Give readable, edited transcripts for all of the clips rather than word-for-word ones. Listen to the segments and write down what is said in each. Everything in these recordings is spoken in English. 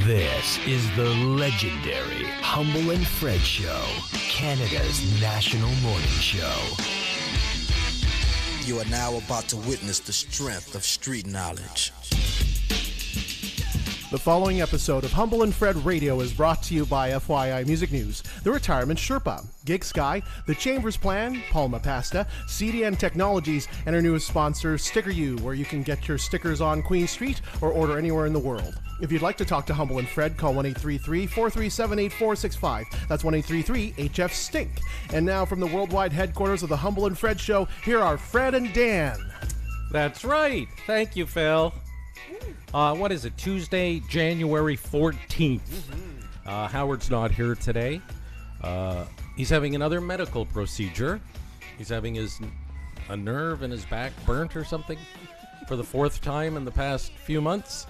This is the legendary Humble and Fred Show, Canada's national morning show. You are now about to witness the strength of street knowledge. The following episode of Humble and Fred Radio is brought to you by FYI Music News, The Retirement Sherpa, Gig Sky, The Chambers Plan, Palma Pasta, CDN Technologies, and our newest sponsor, Sticker You, where you can get your stickers on Queen Street or order anywhere in the world. If you'd like to talk to Humble and Fred, call 1-833-437-8465. That's 1-833-HF-STINK. And now from the worldwide headquarters of the Humble and Fred Show, here are Fred and Dan. That's right. Thank you, Phil. What is it, Tuesday, January 14th. Howard's not here today. He's having another medical procedure. He's having a nerve in his back burnt or something for the fourth time in the past few months.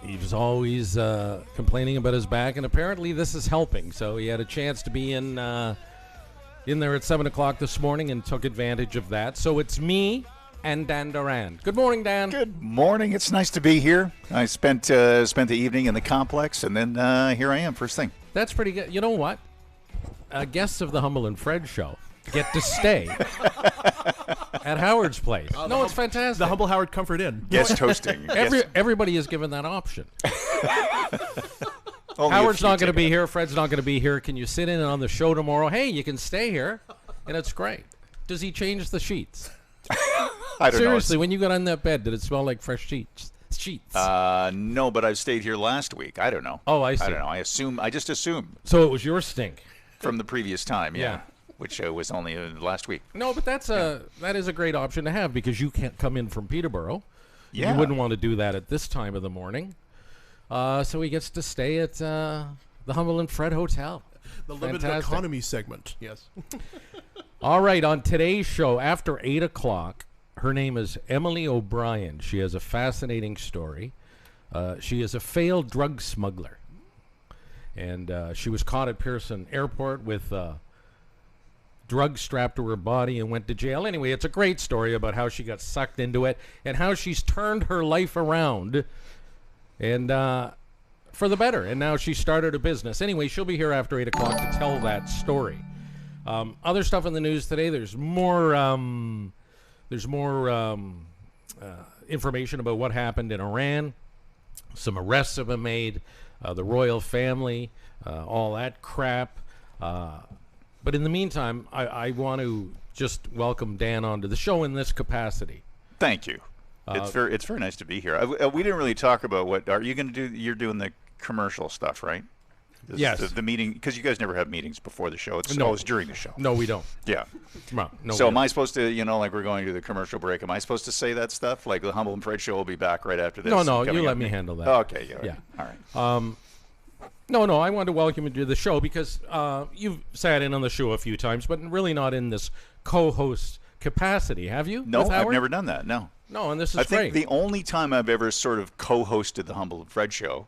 He was always complaining about his back, and apparently this is helping. So he had a chance to be in there at 7 o'clock this morning and took advantage of that. So it's me and Dan Duran. Good morning, Dan. Good morning. It's nice to be here. I spent the evening in the complex, and then here I am, first thing. That's pretty good. You know what? Guests of the Humble and Fred Show get to stay at Howard's place. No, it's fantastic. The Humble Howard Comfort Inn. Guest hosting. Everybody is given that option. Only Howard's not going to be here. Fred's not going to be here. Can you sit in on the show tomorrow? Hey, you can stay here, and it's great. Does he change the sheets? I don't Seriously, know. when you got on that bed, did it smell like fresh sheets? No, but I stayed here last week. I don't know. Oh, I see. I don't know. I just assume So it was your stink. from the previous time, Yeah. which was only last week. No, but that is a great option to have because you can't come in from Peterborough. Yeah. You wouldn't want to do that at this time of the morning. So he gets to stay at the Humble and Fred Hotel. The limited Fantastic. economy segment, yes. All right, on today's show, after 8 o'clock, her name is Emily O'Brien. She has a fascinating story. She is a failed drug smuggler. And she was caught at Pearson Airport with drugs strapped to her body and went to jail. Anyway, it's a great story about how she got sucked into it and how she's turned her life around and for the better. And now she started a business. Anyway, she'll be here after 8 o'clock to tell that story. Other stuff in the news today, there's more information about what happened in Iran. Some arrests have been made, the royal family, all that crap. But in the meantime, I want to just welcome Dan onto the show in this capacity. Thank you. It's very nice to be here. We didn't really talk about what are you going to do. You're doing the commercial stuff, right? Yes. The meeting, because you guys never have meetings before the show. It's always during the show. No, we don't. Yeah. No, So am I supposed to, like we're going to the commercial break, am I supposed to say that stuff? Like the Humble and Fred Show will be back right after this? No, you coming let up? me handle that. Okay. Yeah. All right. No, I want to welcome you to the show because you've sat in on the show a few times, but really not in this co-host capacity, have you? No, with I've Howard? never done that, no. No, and this is I think great. the only time I've ever sort of co-hosted the Humble and Fred Show,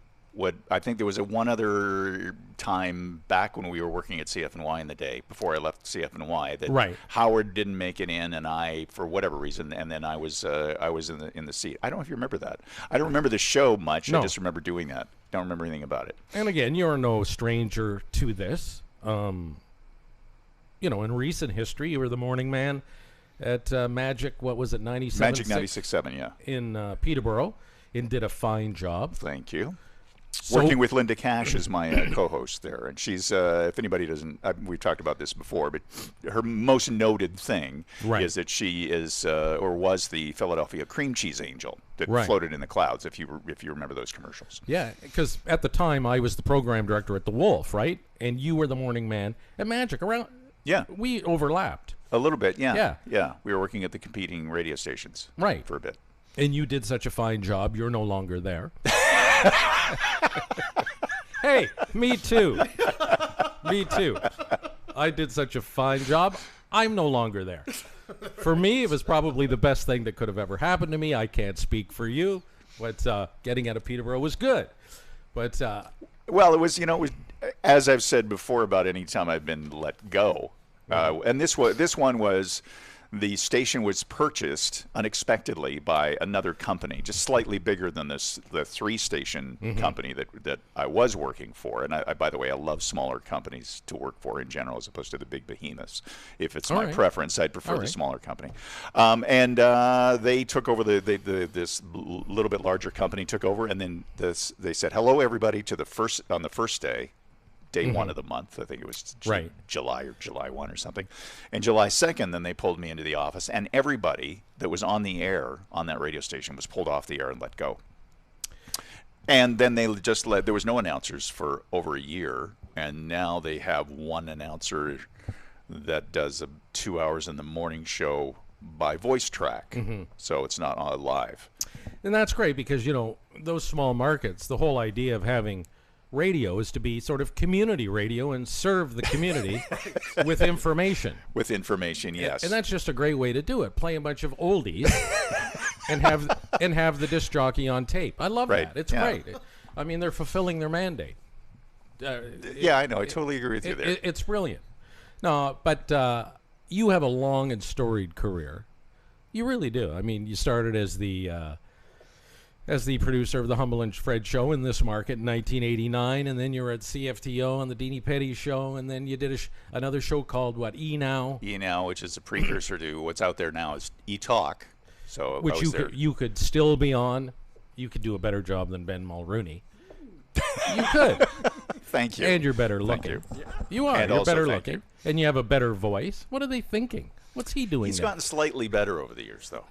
I think there was one other time back when we were working at CFNY in the day, before I left CFNY, that Right. Howard didn't make it in, and I, for whatever reason, and then I was in the seat. I don't know if you remember that. I don't remember the show much. No. I just remember doing that. Don't remember anything about it. And again, you're no stranger to this. In recent history, you were the morning man at Magic, what was it, 97.6? Magic 96.7, yeah. In Peterborough, and did a fine job. Thank you. So- Working with Linda Cash as my co-host there, and she's if anybody doesn't, we've talked about this before, but her most noted thing Right. is that she is or was the Philadelphia cream cheese angel that Right. floated in the clouds. If you remember those commercials. Yeah, because at the time, I was the program director at The Wolf, right? And you were the morning man at Magic. Yeah, We overlapped. a little bit. Yeah, Yeah. We were working at the competing radio stations, Right. for a bit. And you did such a fine job. You're no longer there. Hey, me too. Me too. I did such a fine job. I'm no longer there. For me, it was probably the best thing that could have ever happened to me. I can't speak for you, but getting out of Peterborough was good. But Well, it was as I've said before about any time I've been let go, and this one was the station was purchased unexpectedly by another company, just slightly bigger than the 3-station company that I was working for. And I, by the way, I love smaller companies to work for in general, as opposed to the big behemoths. If it's my preference, I'd prefer the smaller company. And they took over this little bit larger company took over, and then they said hello everybody on the first day. Day one of the month, I think it was July or July 1 or something. And July 2nd, then they pulled me into the office, and everybody that was on the air on that radio station was pulled off the air and let go. And then they just there was no announcers for over a year, and now they have one announcer that does 2 hours in the morning show by voice track. So it's not live. And that's great because, those small markets, the whole idea of having radio is to be sort of community radio and serve the community with information. With information, yes. And that's just a great way to do it. Play a bunch of oldies and have the disc jockey on tape. I love that. It's great. I mean, they're fulfilling their mandate. I know. I totally agree with you there. It's brilliant. No, but you have a long and storied career. You really do. I mean, you started as the producer of the Humble and Fred show in this market in 1989, and then you were at CFTO on the Deanie Petty show, and then you did another show called E Now? E Now, which is a precursor to what's out there now is E Talk. So which you could still be on. You could do a better job than Ben Mulrooney. You could. Thank you. And you're better looking. You are. You're better looking. And you have a better voice. What are they thinking? What's he doing? He's gotten slightly better over the years, though.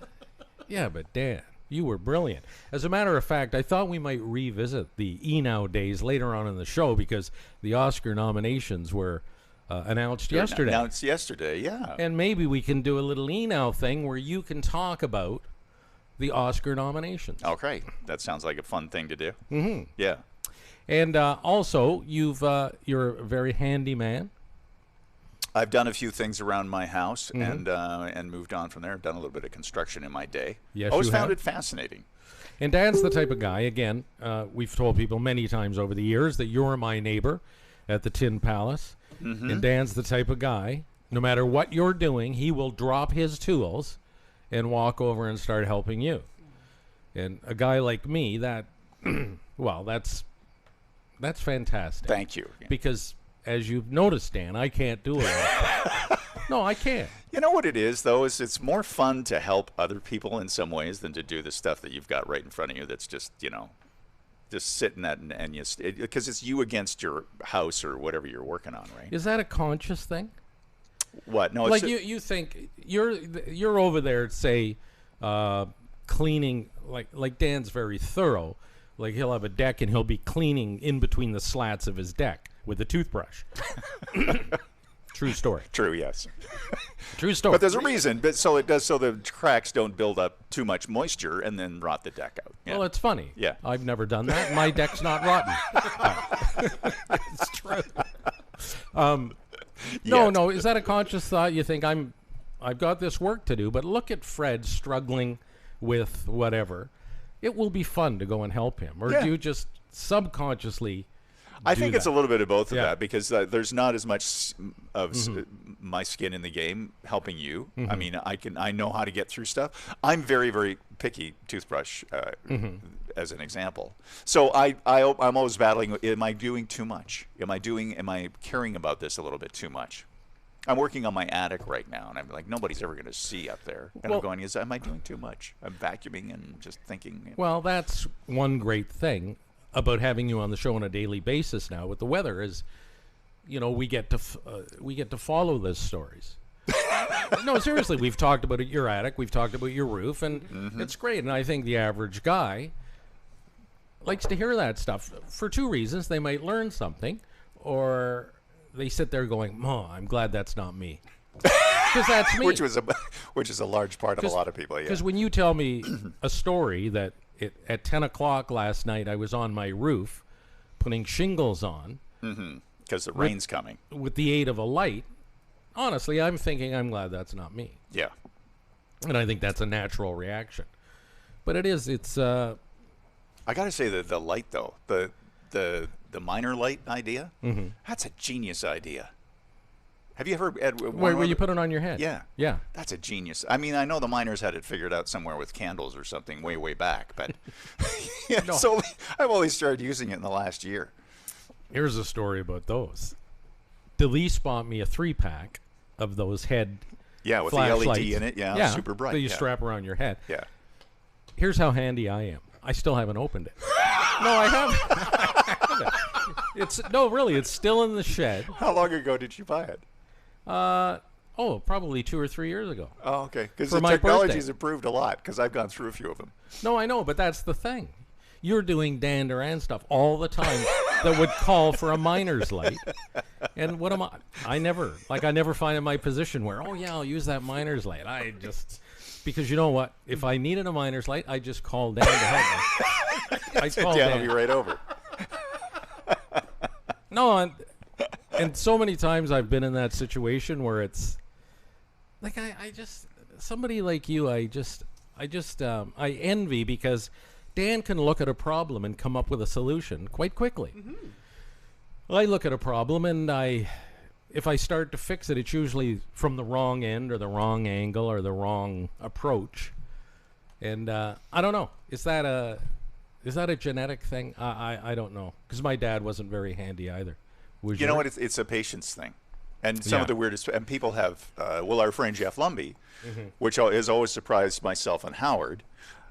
Yeah, but Dan, you were brilliant. As a matter of fact, I thought we might revisit the E Now days later on in the show because the Oscar nominations were announced yesterday. Announced yesterday, yeah. And maybe we can do a little E Now thing where you can talk about the Oscar nominations. Okay, that sounds like a fun thing to do. Yeah. And also, you're a very handy man. I've done a few things around my house and moved on from there. I've done a little bit of construction in my day. Yes, always you found have. it fascinating. And Dan's the type of guy, again, we've told people many times over the years that you're my neighbor at the Tin Palace. And Dan's the type of guy, no matter what you're doing, he will drop his tools and walk over and start helping you. And a guy like me, well, that's fantastic. Thank you. Because as you've noticed, Dan, I can't do it. No, I can't. You know what it is, though, is it's more fun to help other people in some ways than to do the stuff that you've got right in front of you that's just, just sitting at and you, because it's you against your house or whatever you're working on, right? Is that a conscious thing? What? No, like you think you're over there, say, cleaning, like Dan's very thorough. Like he'll have a deck and he'll be cleaning in between the slats of his deck with a toothbrush. True story. True, yes. True story. But there's a reason. But so the cracks don't build up too much moisture and then rot the deck out. Yeah. Well, it's funny. Yeah. I've never done that. My deck's not rotten. It's true. No. Is that a conscious thought? You think I've got this work to do, but look at Fred struggling with whatever. It will be fun to go and help him. Or do you just subconsciously I think it's a little bit of both of Yeah. that because there's not as much of my skin in the game helping you. I mean, I know how to get through stuff. I'm very, very picky toothbrush as an example. So I'm always battling. Am I doing too much? Am I caring about this a little bit too much? I'm working on my attic right now, and I'm like, nobody's ever going to see up there. And I'm going, am I doing too much? I'm vacuuming and just thinking. Well, that's one great thing about having you on the show on a daily basis now with the weather is, we get to follow those stories. No, seriously, we've talked about your attic, we've talked about your roof, and it's great. And I think the average guy likes to hear that stuff for two reasons. They might learn something, or they sit there going, "Oh, I'm glad that's not me." Because that's me. Which is a large part of a lot of people, yeah. Because when you tell me a story that at 10 o'clock last night I was on my roof putting shingles on. Because the rain's coming. With the aid of a light, honestly, I'm thinking I'm glad that's not me. Yeah. And I think that's a natural reaction. But it's... I got to say that the light, though, the minor light idea, that's a genius idea. Have you ever had Where you put it on your head? Yeah. Yeah. That's a genius. I mean, I know the miners had it figured out somewhere with candles or something way back, but yeah, No. so I've only started using it in the last year. Here's a story about those. Delise bought me a 3-pack of those head Yeah, with flashlights. the LED in it. Yeah, super bright. that you yeah. strap around your head. Yeah. Here's how handy I am. I still haven't opened it. No, I haven't. Really, it's still in the shed. How long ago did you buy it? Probably 2 or 3 years ago. Oh, okay. Because For the my technology's birthday. improved a lot. Because I've gone through a few of them. No, I know, but that's the thing. You're doing Dan Duran stuff all the time that would call for a miner's light. And what am I? I never find in my position where, oh yeah, I'll use that miner's light. Because you know what? If I needed a miner's light, I just call Dan to help me. I call Dan Dan. will be right over. No, and so many times I've been in that situation where it's like I just somebody like you I envy because Dan can look at a problem and come up with a solution quite quickly. I look at a problem and if I start to fix it, it's usually from the wrong end or the wrong angle or the wrong approach. And I don't know. Is that a genetic thing? I don't know. Because my dad wasn't very handy either. You know what? It's a patience thing. And some of the weirdest, and people have, our friend Jeff Lumby, which has always surprised myself and Howard,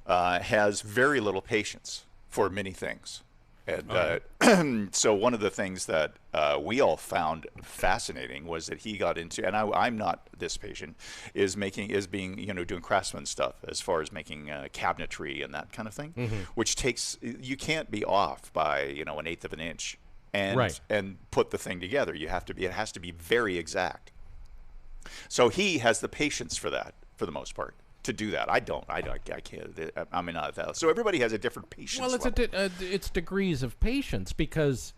has very little patience for many things. And so one of the things that we all found fascinating was that he got into, and I'm not this patient, is doing craftsman stuff as far as making cabinetry and that kind of thing, which takes, you can't be off by, an eighth of an inch and put the thing together. It has to be very exact. So he has the patience for that, for the most part. To do that, I can't. I mean, not that. So everybody has a different patience. Well, it's degrees of patience because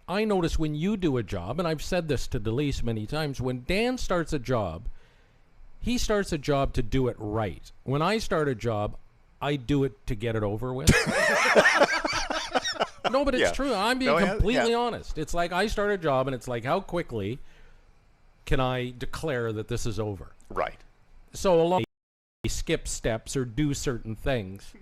I notice when you do a job, and I've said this to Delise many times, when Dan starts a job, he starts a job to do it right. When I start a job, I do it to get it over with. No, but it's true. I'm being completely honest. It's like I start a job, and it's like, how quickly can I declare that this is over? Right. So along skip steps or do certain things.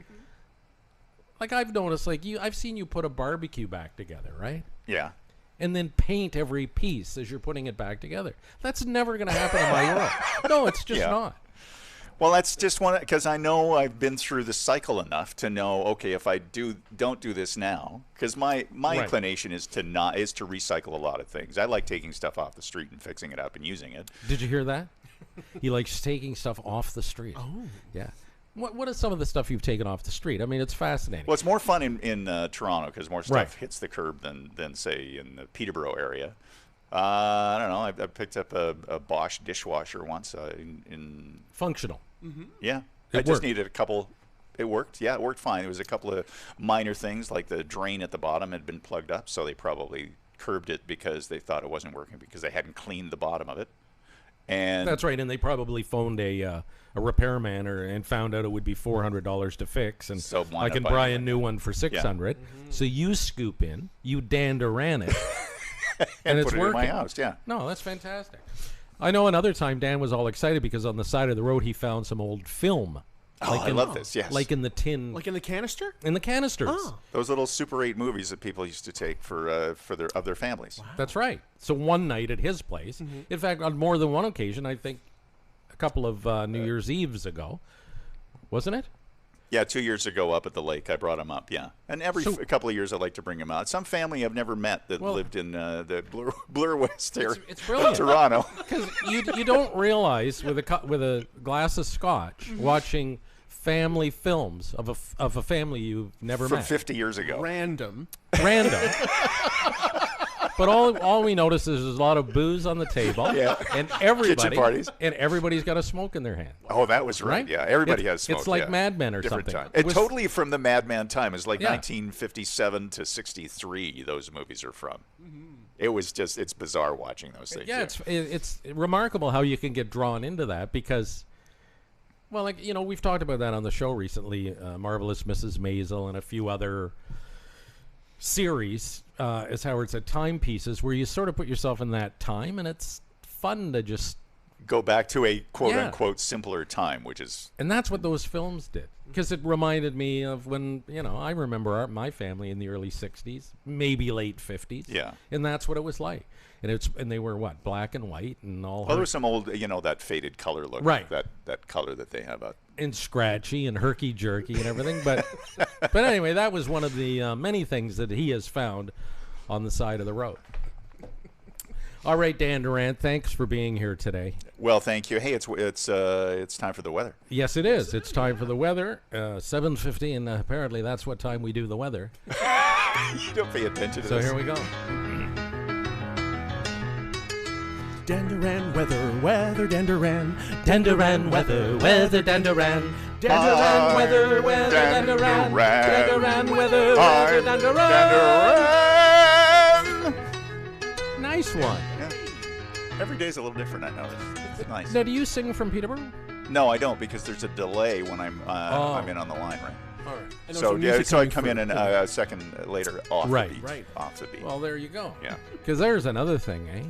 Like I've noticed, I've seen you put a barbecue back together, right? Yeah. And then paint every piece as you're putting it back together. That's never going to happen in my world. No, it's just not. Well, that's just one, because I know I've been through the cycle enough to know, okay, if I don't do this now, because my inclination is to recycle a lot of things. I like taking stuff off the street and fixing it up and using it. Did you hear that? He likes taking stuff off the street. Oh. Yeah. What is some of the stuff you've taken off the street? I mean, it's fascinating. Well, it's more fun in Toronto because more stuff hits the curb than say, in the Peterborough area. I don't know. I picked up a Bosch dishwasher once in functional. Yeah. I just needed a couple. It worked. Yeah, it worked fine. It was a couple of minor things, like the drain at the bottom had been plugged up, so they probably curbed it because they thought it wasn't working because they hadn't cleaned the bottom of it. And that's right, and they probably phoned a repairman and found out it would be $400 to fix, and so I can buy a new one for $600. So you scoop in, you Dan Duran it, and it's put it working. in my house. Yeah. No, that's fantastic. I know another time Dan was all excited because on the side of the road he found some old film. Oh, I love this. Yes. Like in the tin. Like in the canister? In the canisters. Oh. Those little Super 8 movies that people used to take for their families. Wow. That's right. So one night at his place, in fact, on more than one occasion, I think a couple of New Year's Eves ago, wasn't it? Yeah, 2 years ago up at the lake, I brought him up. Yeah, and a couple of years I like to bring him out. Some family I've never met that lived in the Bloor West area, it's brilliant. Toronto. Because you don't realize with a glass of scotch watching family films of a family you've never From met 50 years ago. Random. But all we notice is there's a lot of booze on the table, and Kitchen parties. and everybody's got a smoke in their hand. Oh, that was right. Yeah, everybody has smoke. It's like Mad Men or different something. Time. Totally from the Mad Men time. It's like 1957 to 63. Those movies are from. It was just, it's bizarre watching those things. Yeah, it's remarkable how you can get drawn into that because, well, like, we've talked about that on the show recently, Marvelous Mrs. Maisel and a few other series, as Howard said, timepieces where you sort of put yourself in that time, and it's fun to just go back to a quote-unquote simpler time, which is... And that's what those films did. Because it reminded me of when, I remember my family in the early 60s, maybe late 50s. Yeah. And that's what it was like. And they were, what, black and white and all... Well, there was some old, that faded color look. Right. That color that they have out. And scratchy and herky-jerky and everything. But anyway, that was one of the many things that he has found on the side of the road. All right, Dan Durant, thanks for being here today. Well, thank you. Hey, it's time for the weather. Yes, it is. It's time for the weather. 7:50, and apparently that's what time we do the weather. You don't pay attention to so this. So here we go. Dan Duran, weather, Dan Duran. Dan Duran, weather, Dan Duran. Dan Duran, weather, Dan Duran. Dan Duran, weather, Dan Duran. Nice one. Yeah. Every day's a little different, I notice. It's nice. Now, do you sing from Peterborough? No, I don't, because there's a delay when I'm in on the line, right? All right. So I come in a second later off the beat. Right. Off the beat. Well, there you go. Yeah. Because there's another thing, eh?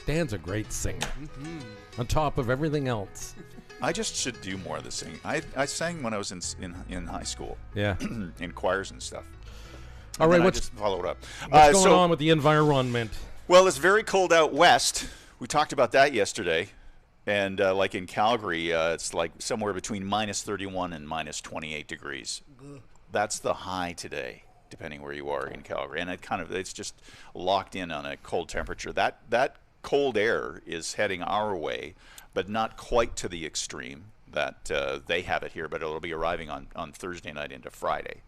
Dan's a great singer. Mm-hmm. On top of everything else. I just should do more of the singing. I sang when I was in high school. Yeah. In choirs and stuff. All right, I just followed up. What's going on with the environment? Well, it's very cold out west. We talked about that yesterday. And like in Calgary, it's like somewhere between minus 31 and minus 28 degrees. That's the high today, depending where you are in Calgary. And it's just locked in on a cold temperature. That cold air is heading our way, but not quite to the extreme that they have it here, but it'll be arriving on Thursday night into Friday.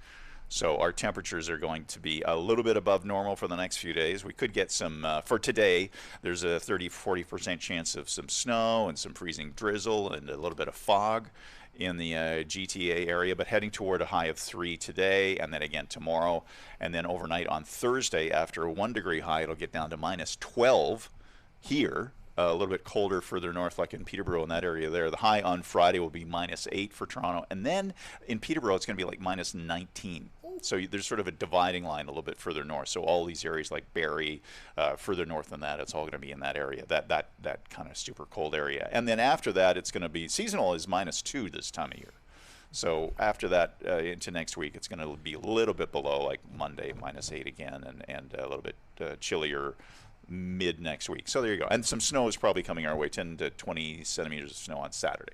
So our temperatures are going to be a little bit above normal for the next few days. We could get some, for today, there's a 30-40% chance of some snow and some freezing drizzle and a little bit of fog in the GTA area, but heading toward a high of 3 today, and then again tomorrow. And then overnight on Thursday, after a 1 degree high, it'll get down to minus 12 here. A little bit colder further north, like in Peterborough in that area there. The high on Friday will be minus 8 for Toronto. And then in Peterborough, it's going to be like minus 19. So there's sort of a dividing line a little bit further north. So all these areas like Barrie, further north than that, it's all going to be in that area, that kind of super cold area. And then after that, it's going to be, seasonal is minus 2 this time of year. So after that, into next week, it's going to be a little bit below, like Monday, minus 8 again, and a little bit chillier mid next week. So there you go. And some snow is probably coming our way, 10 to 20 centimeters of snow on Saturday.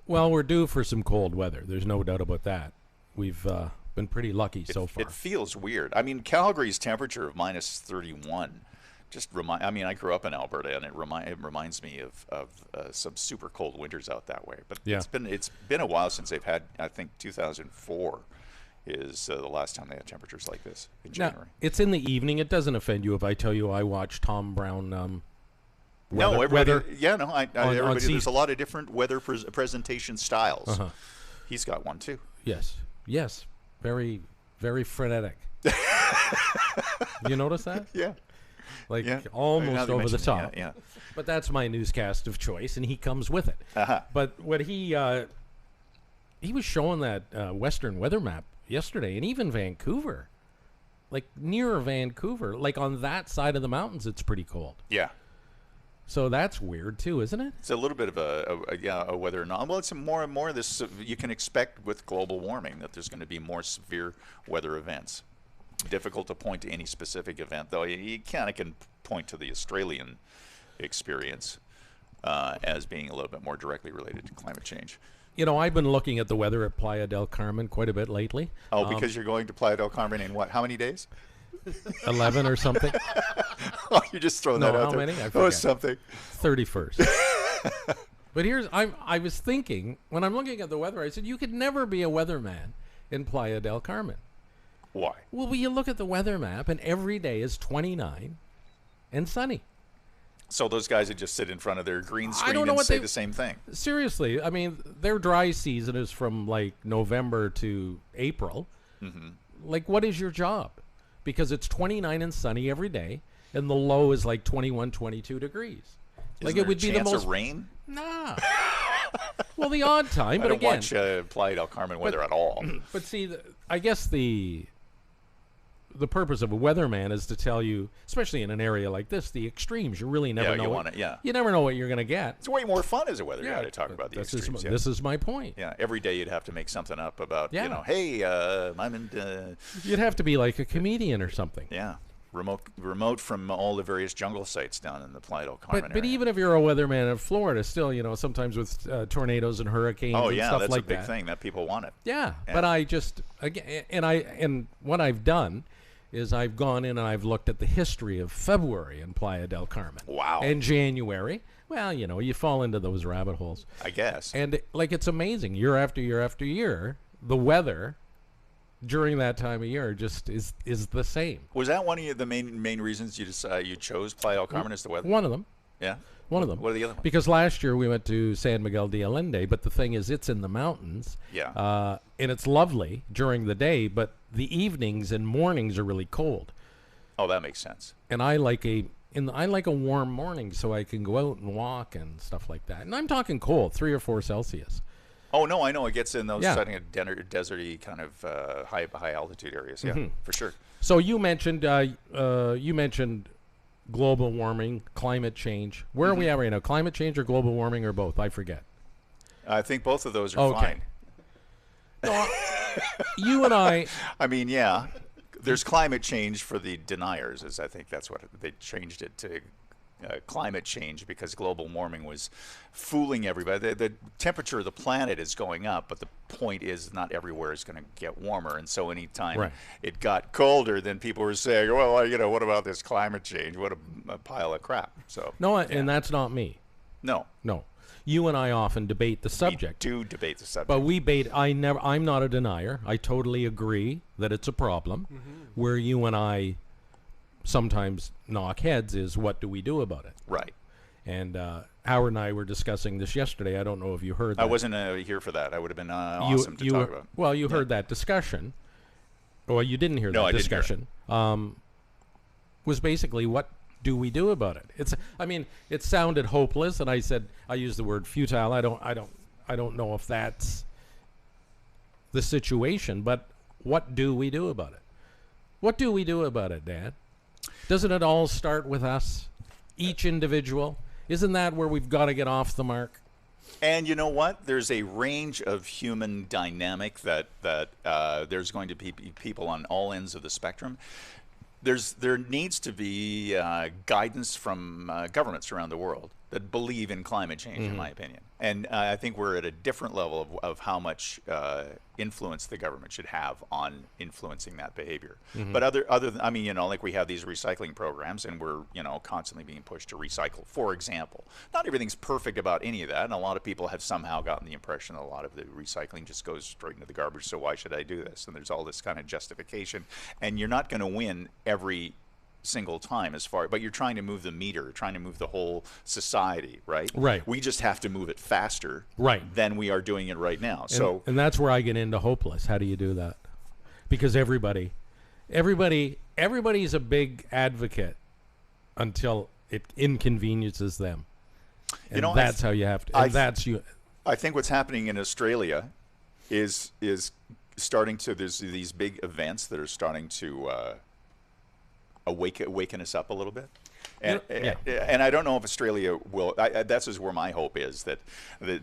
Well, we're due for some cold weather. There's no doubt about that. We've been pretty lucky so far. It feels weird. I mean, Calgary's temperature of minus 31 just I grew up in Alberta, and it reminds me of some super cold winters out that way. But yeah. It's been a while since they've had, I think 2004 is the last time they had temperatures like this in January. Now, it's in the evening. It doesn't offend you if I tell you I watch Tom Brown weather. Yeah, no, everybody, on there's a lot of different weather presentation styles. Uh-huh. He's got one too. Yes. Very, very frenetic. You notice that? Yeah. Almost over the top. Yeah. But that's my newscast of choice, and he comes with it. Uh-huh. But what he was showing that Western weather map yesterday, and even Vancouver, like near Vancouver, like on that side of the mountains, it's pretty cold. Yeah. So that's weird too, isn't it? It's a little bit of a weather anomaly. Well, it's more and more this you can expect with global warming that there's going to be more severe weather events. Difficult to point to any specific event, though. You kind of can point to the Australian experience as being a little bit more directly related to climate change. I've been looking at the weather at Playa del Carmen quite a bit lately. Oh, because you're going to Playa del Carmen in what? How many days? 11 or something. Oh, you're just throwing that out how there. many? I Oh, forget. something. 31st. But I was thinking, when I'm looking at the weather, I said, you could never be a weatherman in Playa del Carmen. Why? Well, you look at the weather map, and every day is 29 and sunny. So those guys would just sit in front of their green I screen don't know and what say the same thing. Seriously, I mean, their dry season is from like November to April. Mm-hmm. Like, what is your job? Because it's 29 and sunny every day, and the low is like 21, 22 degrees. Isn't Like, there it would a be the chance most of rain? Nah. Well, the odd time, but I don't again. watch Playa del Carmen weather at all. But see, I guess the the purpose of a weatherman is to tell you, especially in an area like this, the extremes. You really never know. You never know what you're going to get. It's way more fun as a weather guy to talk about the extremes. This is my point. Yeah, every day you'd have to make something up about, hey, I'm in. You'd have to be like a comedian or something. Yeah. Remote from all the various jungle sites down in the Playa del Carmen But area. even if you're a weatherman in Florida, still, sometimes with tornadoes and hurricanes and stuff that's like a big thing that people want it. Yeah, but I just, again, and what I've done is I've gone in and I've looked at the history of February in Playa del Carmen. Wow. And January. Well, you fall into those rabbit holes. I guess. And, it's amazing. Year after year after year, the weather during that time of year just is the same. Was that one of the main reasons you chose Playa del Carmen as the weather? One of them. Yeah. One of them. What are the other ones? Because last year we went to San Miguel de Allende, but the thing is, it's in the mountains. Yeah. And it's lovely during the day, but the evenings and mornings are really cold. Oh, that makes sense. And I like a warm morning so I can go out and walk and stuff like that. And I'm talking cold, 3 or 4 Celsius. Oh no, I know it gets in those deserty kind of high altitude areas. Yeah, for sure. So you mentioned global warming, climate change. Where are we at right now? Climate change or global warming or both? I forget. I think both of those are fine. No, you and I. I mean, yeah. There's climate change for the deniers, as I think that's what they changed it to. Climate change because global warming was fooling everybody. The temperature of the planet is going up, but the point is not everywhere is going to get warmer. And so anytime it got colder, then people were saying, well, what about this climate change? What a pile of crap. So no, and that's not me. No. You and I often debate the subject. We do debate the subject. But I'm not a denier. I totally agree that it's a problem. Where you and I sometimes knock heads is what do we do about it? Right. And Howard and I were discussing this yesterday. I don't know if you heard that. I wasn't here for that. I would have been awesome to talk about. Well, you heard that discussion. Well, you didn't hear that discussion. Was basically what do we do about it? It sounded hopeless, and I used the word futile. I don't know if that's the situation, but what do we do about it? What do we do about it, Dad? Doesn't it all start with us, each individual? Isn't that where we've got to get off the mark? And you know what? There's a range of human dynamic that there's going to be people on all ends of the spectrum. There needs to be guidance from governments around the world that believe in climate change, in my opinion. And I think we're at a different level of how much influence the government should have on influencing that behavior. But other than, like we have these recycling programs, and we're, constantly being pushed to recycle. For example, not everything's perfect about any of that, and a lot of people have somehow gotten the impression that a lot of the recycling just goes straight into the garbage. So why should I do this? And there's all this kind of justification, and you're not going to win every single time but you're trying to move the meter, trying to move the whole society, right? We just have to move it faster than we are doing it right now. And that's where I get into hopeless. How do you do that? Because everybody's a big advocate until it inconveniences them. And that's how you have to. I think what's happening in Australia is starting to. There's these big events that are starting to awaken us up a little bit. And I don't know if Australia will. That's where my hope is, that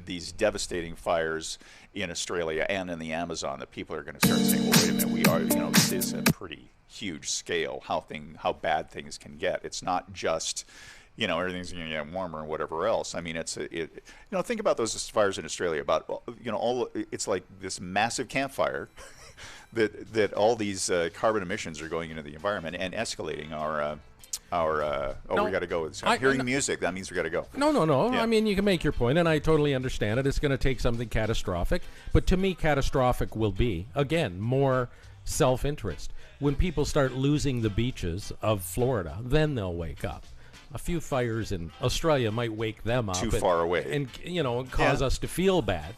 these devastating fires in Australia and in the Amazon, that people are going to start saying, well, wait a minute, this is a pretty huge scale, how bad things can get. It's not just, everything's going to get warmer and whatever else. I mean, think about those fires in Australia, about, it's like this massive campfire that all these carbon emissions are going into the environment and escalating we got to go. Hearing music, that means we got to go. No. Yeah. I mean, you can make your point, and I totally understand it. It's going to take something catastrophic. But to me, catastrophic will be, again, more self-interest. When people start losing the beaches of Florida, then they'll wake up. A few fires in Australia might wake them up. Too far away. And cause us to feel bad.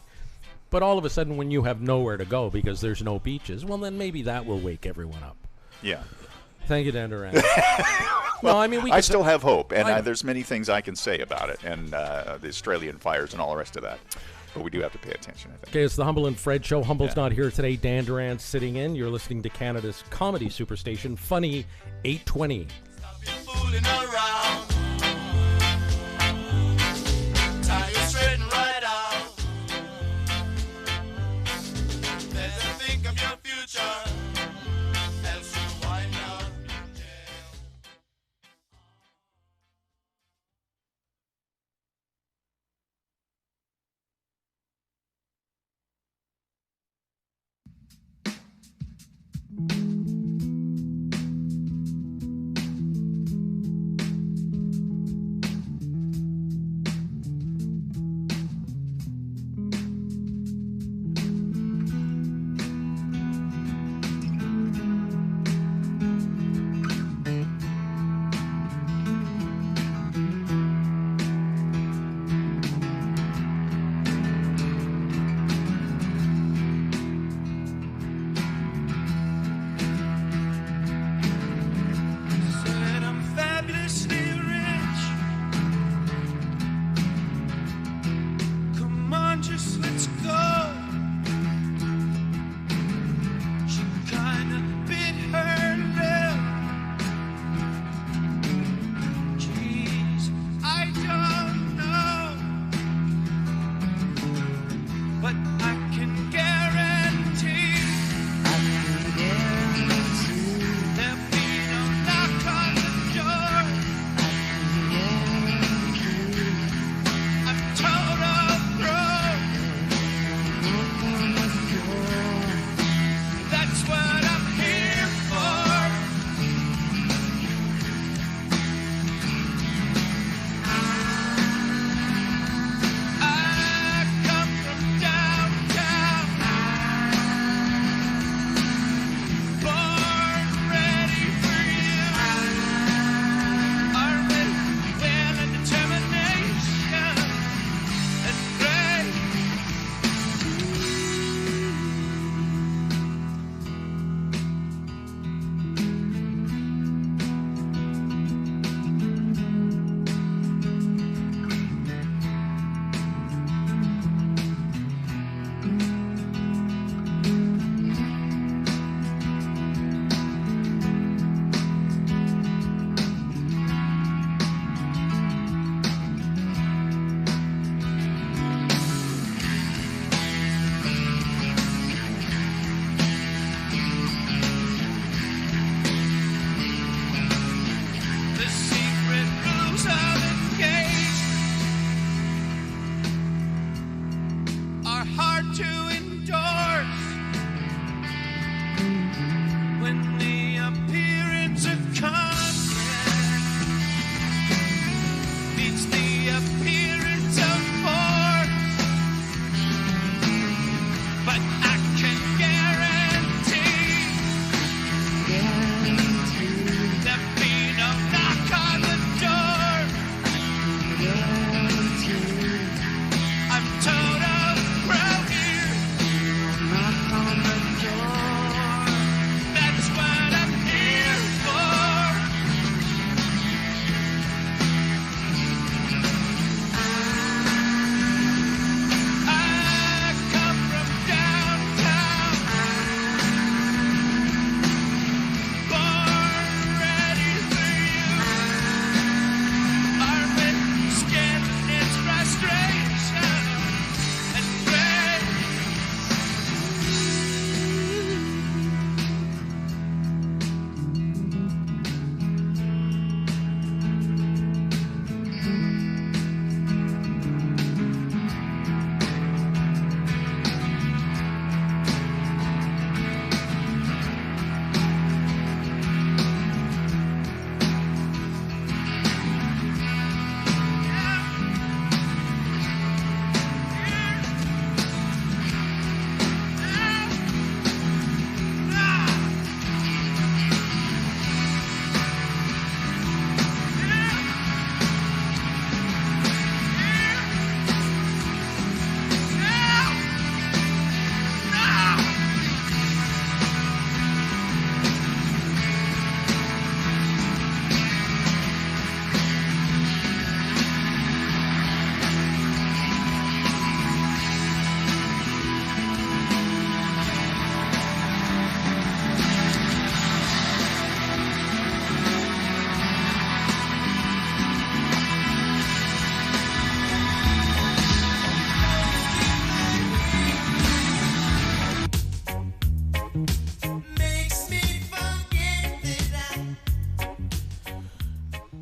But all of a sudden, when you have nowhere to go because there's no beaches, well, then maybe that will wake everyone up. Yeah. Thank you, Dan Duran. Well, I mean, I still have hope, and there's many things I can say about it, and the Australian fires and all the rest of that. but we do have to pay attention, I think. Okay, it's the Humble and Fred Show. Humble's Yeah. not here today. Dan Duran sitting in. You're listening to Canada's comedy superstation, Funny 820. Fooling around. Tie you straight and right out. Better think of your future. Else you wind up in jail.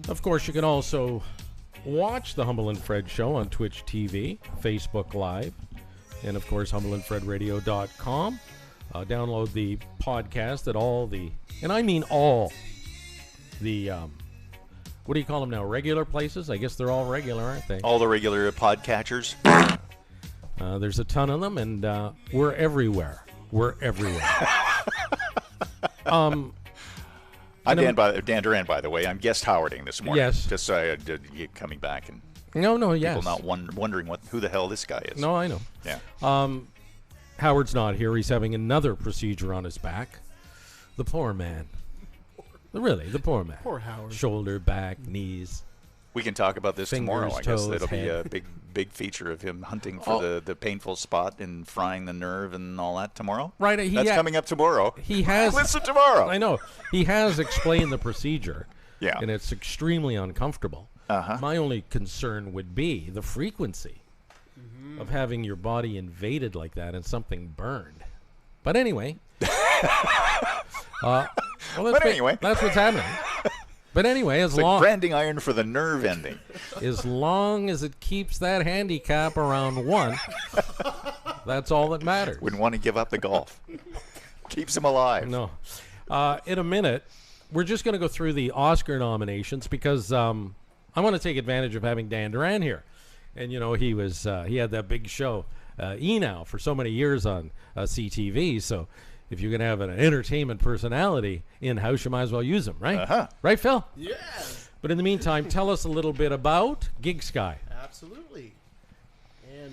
Of course, you can also watch the Humble and Fred Show on Twitch TV, Facebook Live, and of course, humbleandfredradio.com. Download the podcast at all the, and I mean all the, what do you call them now? Regular places? I guess they're all regular, aren't they? All the regular podcatchers. There's a ton of them, and we're everywhere. We're everywhere. I'm Dan Duran, by the way. I'm guest howarding this morning. Yes. Just so I did coming back and yes. people not wondering who the hell this guy is. No, I know. Yeah. Howard's not here. He's having another procedure on his back. The poor man. Really, the poor man. Poor Howard. Shoulder, back, knees. We can talk about this Fingers, tomorrow. I guess toes, that'll be head. a big feature of him hunting for the painful spot and frying the nerve and all that tomorrow. Right. That's coming up tomorrow. He has. Listen tomorrow. I know. He has explained the procedure. Yeah. And it's extremely uncomfortable. Uh-huh. My only concern would be the frequency of having your body invaded like that and something burned. But anyway. Anyway. That's what's happening. But anyway, It's like branding iron for the nerve ending. as long as it keeps that handicap around 1, that's all that matters. Wouldn't want to give up the golf. Keeps him alive. No. In a minute, we're just going to go through the Oscar nominations because I want to take advantage of having Dan Duran here. And, he had that big show, Now, for so many years on CTV. So if you're going to have an entertainment personality in-house, you might as well use them, right? Uh-huh. Right, Phil? Yes. But in the meantime, tell us a little bit about Gig Sky. Absolutely. And,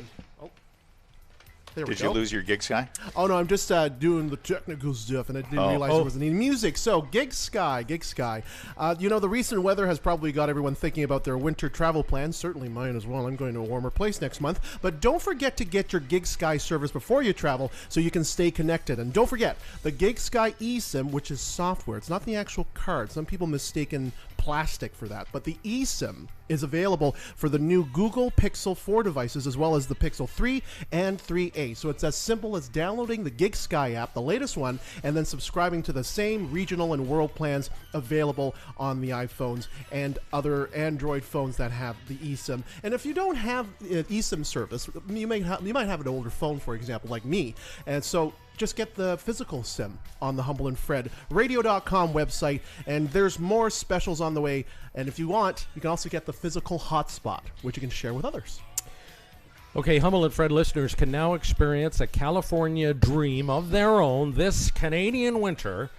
there we Did go. you lose your Gig Sky? Oh, no, I'm just doing the technical stuff, and I didn't realize there wasn't any music. So, Gig Sky. The recent weather has probably got everyone thinking about their winter travel plans. Certainly mine as well. I'm going to a warmer place next month. But don't forget to get your Gig Sky service before you travel so you can stay connected. And don't forget, the Gig Sky eSIM, which is software. It's not the actual card. Some people mistaken plastic for that. But the eSIM is available for the new Google Pixel 4 devices as well as the Pixel 3 and 3A. So it's as simple as downloading the Gig Sky app, the latest one, and then subscribing to the same regional and world plans available on the iPhones and other Android phones that have the eSIM. And if you don't have an eSIM service, you might have an older phone, for example, like me. And so just get the physical SIM on the Humble and Fred Radio.com website, and there's more specials on the way. And if you want, you can also get the physical hotspot, which you can share with others. Okay, Humble and Fred listeners can now experience a California dream of their own this Canadian winter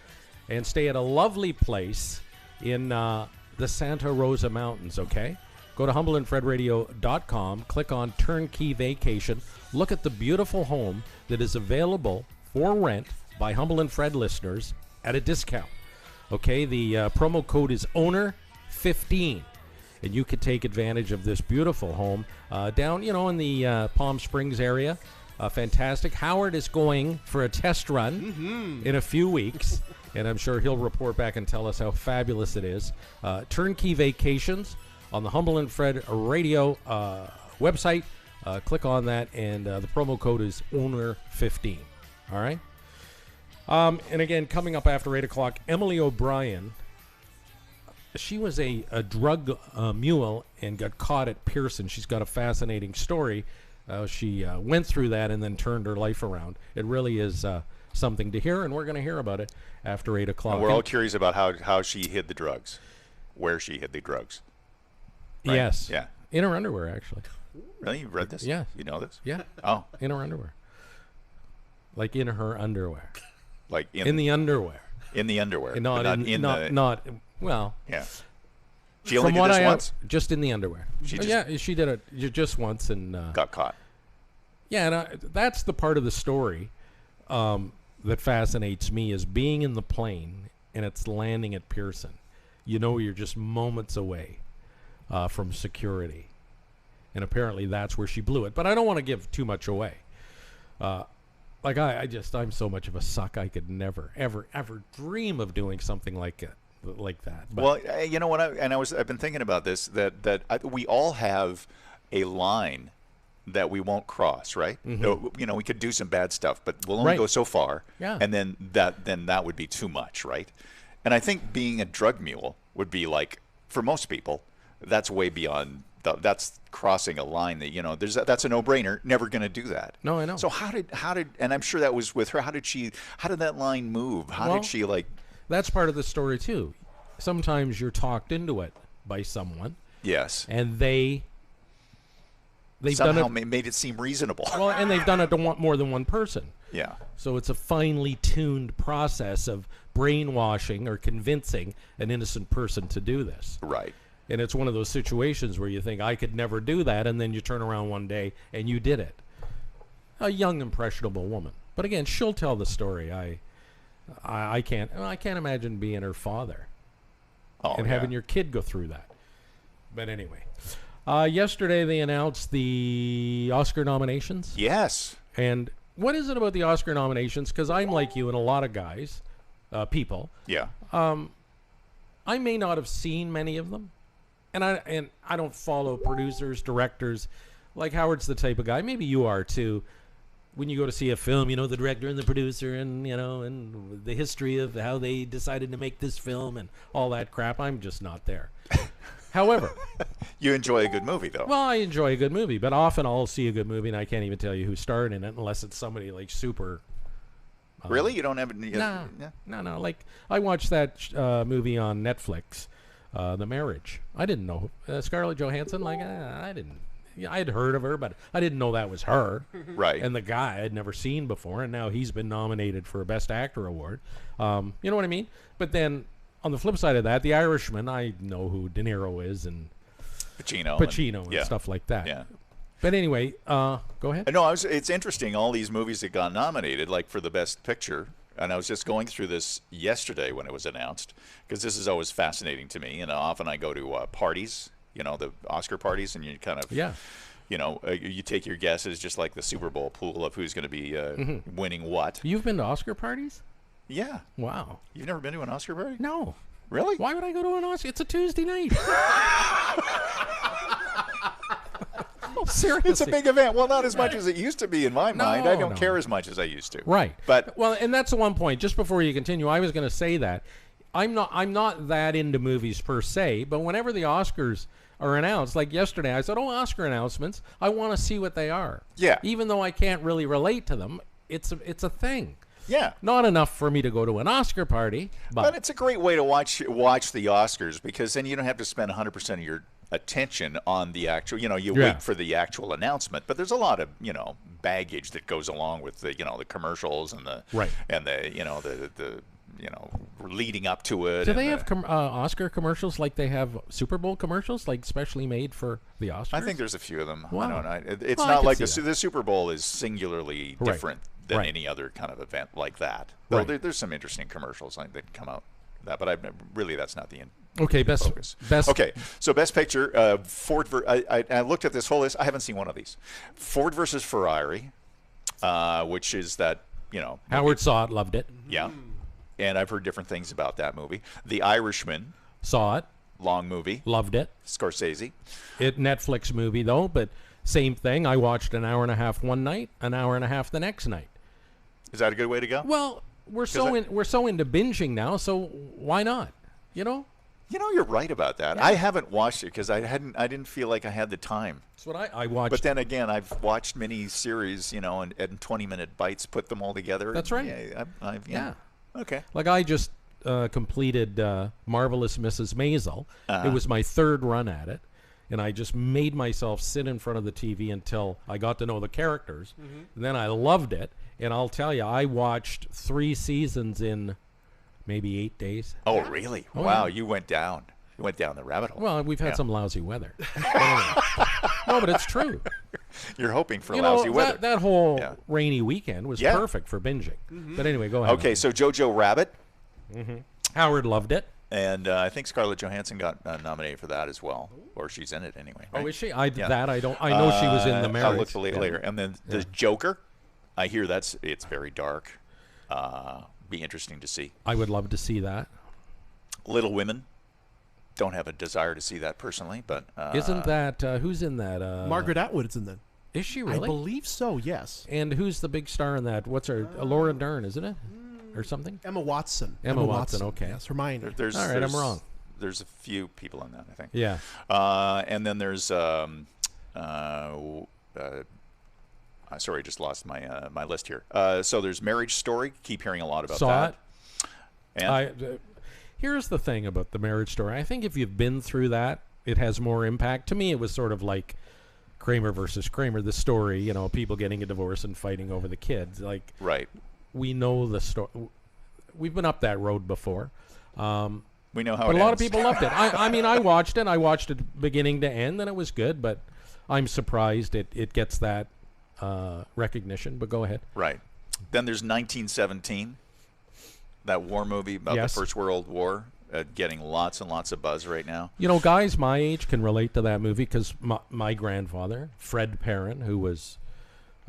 and stay at a lovely place in the Santa Rosa Mountains, okay? Go to humbleandfredradio.com, click on Turnkey Vacation, look at the beautiful home that is available for rent by Humble and Fred listeners at a discount. Okay, the promo code is OWNER15, and you could take advantage of this beautiful home down, in the Palm Springs area. Fantastic. Howard is going for a test run in a few weeks, and I'm sure he'll report back and tell us how fabulous it is. Turnkey Vacations on the Humble and Fred Radio website. Click on that, and the promo code is OWNER15. All right? And again, coming up after 8 o'clock, Emily O'Brien. She was a drug mule and got caught at Pearson. She's got a fascinating story. She went through that and then turned her life around. It really is something to hear, and we're going to hear about it after 8 o'clock. We're all curious about how she hid the drugs, where she hid the drugs. Right? Yes. Yeah. In her underwear, actually. Really? You read this? Yeah. You know this? Yeah. Oh. In her underwear. Like in her underwear. Like in the underwear. In the underwear. And Not well. Yeah. She only From did what this I once? just in the underwear. She did it just once and got caught. Yeah, and that's the part of the story that fascinates me is being in the plane and it's landing at Pearson. You're just moments away from security. And apparently that's where she blew it. But I don't want to give too much away. I'm so much of a suck. I could never, ever, ever dream of doing something like that. But Well, you know what? I've been thinking about this. We all have a line that we won't cross, right? Mm-hmm. We could do some bad stuff, but we'll only go so far. Yeah. And then that would be too much, right? And I think being a drug mule would be like for most people, that's way beyond. That's crossing a line that that's a no-brainer. Never going to do that. No, I know. So how did and I'm sure that was with her. How did that line move? How did she like? That's part of the story too. Sometimes you're talked into it by someone. Yes. And they've somehow done it, made it seem reasonable. well, and they've done it to more than one person. Yeah. So it's a finely tuned process of brainwashing or convincing an innocent person to do this. Right. And it's one of those situations where you think, I could never do that, and then you turn around one day and you did it. A young, impressionable woman. But again, she'll tell the story. I can't imagine being her father and having your kid go through that. But anyway, yesterday they announced the Oscar nominations. Yes. And what is it about the Oscar nominations? Because I'm like you and a lot of people. Yeah. I may not have seen many of them. And I don't follow producers, directors. Like Howard's the type of guy, maybe you are too. When you go to see a film, the director and the producer and, and the history of how they decided to make this film and all that crap. I'm just not there. However. You enjoy a good movie, though. Well, I enjoy a good movie, but often I'll see a good movie and I can't even tell you who starred in it unless it's somebody like super. Really? You don't have any? No. Like, I watched that movie on Netflix, The Marriage. I didn't know. Scarlett Johansson, I didn't. I had heard of her, but I didn't know that was her. Right. And the guy I'd never seen before, and now he's been nominated for a Best Actor award. You know what I mean? But then, on the flip side of that, The Irishman, I know who De Niro is, and Pacino and stuff like that. Yeah. But anyway, go ahead. No, it's interesting, all these movies that got nominated, like for the Best Picture. And I was just going through this yesterday when it was announced, because this is always fascinating to me. And often I go to parties, the Oscar parties, and you kind of, you take your guesses, just like the Super Bowl pool of who's going to be winning what. You've been to Oscar parties? Yeah. Wow. You've never been to an Oscar party? No. Really? Why would I go to an Oscar? It's a Tuesday night. Seriously. It's a big event. Well, not as much as it used to be in my mind. I don't care as much as I used to. Right. But and that's the one point. Just before you continue, I was going to say that I'm not that into movies per se, but whenever the Oscars are announced, like yesterday, I said, Oscar announcements, I want to see what they are. Yeah. Even though I can't really relate to them, it's a thing. Yeah. Not enough for me to go to an Oscar party, but it's a great way to watch the Oscars, because then you don't have to spend 100% of your attention on the actual, wait for the actual announcement, but there's a lot of, baggage that goes along with the, the commercials and the and the leading up to it. Do they have Oscar commercials like they have Super Bowl commercials, like specially made for the Oscars? I think there's a few of them. Wow. I don't know. It's not like the Super Bowl is singularly different than any other kind of event like that. Though there's some interesting commercials that come out that, but that's not the end. Okay, best. Okay, so Best Picture, Ford. I looked at this whole list. I haven't seen one of these. Ford versus Ferrari, which is that Howard saw it, loved it. Yeah, and I've heard different things about that movie. The Irishman, saw it, long movie, loved it. Scorsese, Netflix movie though, but same thing. I watched an hour and a half one night, an hour and a half the next night. Is that a good way to go? Well, we're so into binging now, so why not? You're right about that. Yeah. I haven't watched it because I didn't feel like I had the time. That's what I watched. But then again, I've watched many series, and 20-minute bites, put them all together. That's right. Yeah. Okay. Like I just completed Marvelous Mrs. Maisel. It was my third run at it, and I just made myself sit in front of the TV until I got to know the characters. And then I loved it, and I'll tell you, I watched 3 seasons in maybe 8 days. Oh, really? Oh, wow, yeah. You went down the rabbit hole. Well, we've had some lousy weather. No, but it's true. You're hoping for lousy weather. That whole rainy weekend was perfect for binging. But anyway, go ahead. Okay, so Jojo Rabbit. Howard loved it. And I think Scarlett Johansson got nominated for that as well, or she's in it anyway. Right? Oh, is she? I don't. I know she was in The Marriage. I'll look later. And then the Joker. I hear it's very dark. Be interesting to see. I would love to see that. Little Women. Don't have a desire to see that personally, but isn't that who's in that? Margaret Atwood's in that. Is she really? I believe so. Yes. And who's the big star in that? What's her? Laura Dern, isn't it, or something? Emma Watson. Emma Watson. Okay. Yes, Hermione. All right, I'm wrong. there's a few people in that, I think. Yeah. And then there's sorry, I just lost my my list here. So there's Marriage Story. Keep hearing a lot about Saw that. it. And Here's the thing about the Marriage Story. I think if you've been through that, it has more impact. To me, it was sort of like Kramer versus Kramer, the story, you know, people getting a divorce and fighting over the kids. Like, right. we know the story. We've been up that road before. We know how but it a lot ends. of people loved it. I mean, I watched it. I watched it beginning to end, and it was good, but I'm surprised it gets that recognition. But go ahead. Right. Then there's 1917, that war movie about Yes. the First World War, getting lots and lots of buzz right now. You know, guys my age can relate to that movie because my grandfather, Fred Perrin, who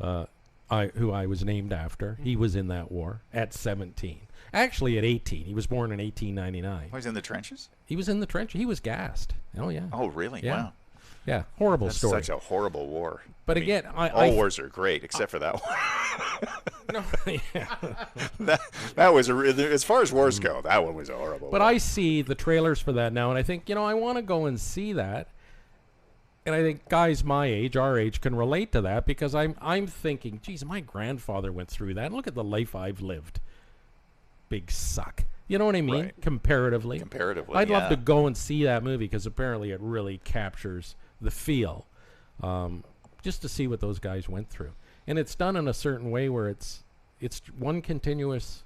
I was named after, he was in that war at 17. Actually, at 18. He was born in 1899. Oh, he's in the trenches? He was in the trench. He was gassed. Oh, yeah. Oh, really? Yeah. Wow. Yeah, horrible That's story. such a horrible war. But I mean, again, all wars are great except for that one. No, yeah. that was as far as wars go, that one was a horrible. But war. I see the trailers for that now, and I think, you know, I want to go and see that. And I think guys my age, our age, can relate to that because I'm thinking, geez, my grandfather went through that. Look at the life I've lived. Big suck. You know what I mean? Right. Comparatively. I'd love to go and see that movie because apparently it really captures the feel, just to see what those guys went through. And it's done in a certain way where it's one continuous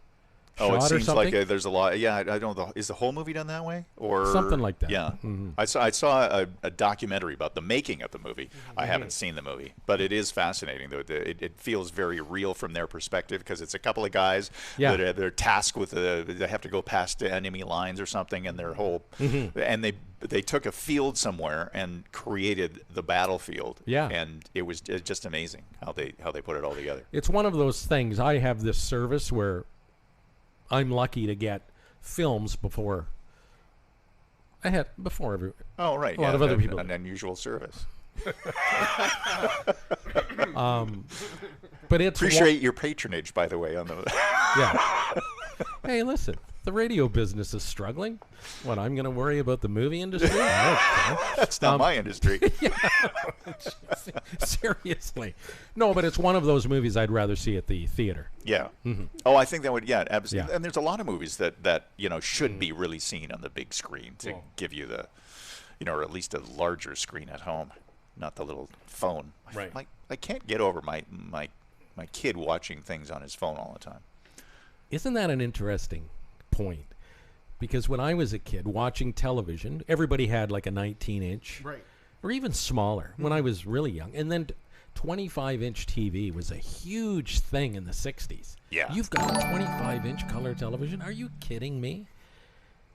Oh, it shot or seems something. like there's a lot. Yeah, I don't know. Is the whole movie done that way, or Something like that. Yeah, I saw a documentary about the making of the movie. I haven't seen the movie, but it is fascinating. Though it feels very real from their perspective because it's a couple of guys that they're tasked with they have to go past the enemy lines or something, and their whole and they took a field somewhere and created the battlefield. Yeah, and it was just amazing how they put it all together. It's one of those things. I have this service where I'm lucky to get films before every. Oh, right. A lot of other people. An unusual service. But it's Appreciate your patronage, by the way, on the. Yeah. Hey, listen. The radio business is struggling. What, I'm going to worry about the movie industry? That's not my industry. Seriously. No, but it's one of those movies I'd rather see at the theater. Yeah. Oh, I think that would. Yeah, absolutely. Yeah. And there's a lot of movies that should be really seen on the big screen to give you the, or at least a larger screen at home, not the little phone. Right. I can't get over my kid watching things on his phone all the time. Isn't that an interesting point? Because when I was a kid watching television, everybody had like a 19-inch, Right. or even smaller when I was really young. And then 25-inch TV was a huge thing in the 60s. Yeah. You've got a 25-inch color television? Are you kidding me?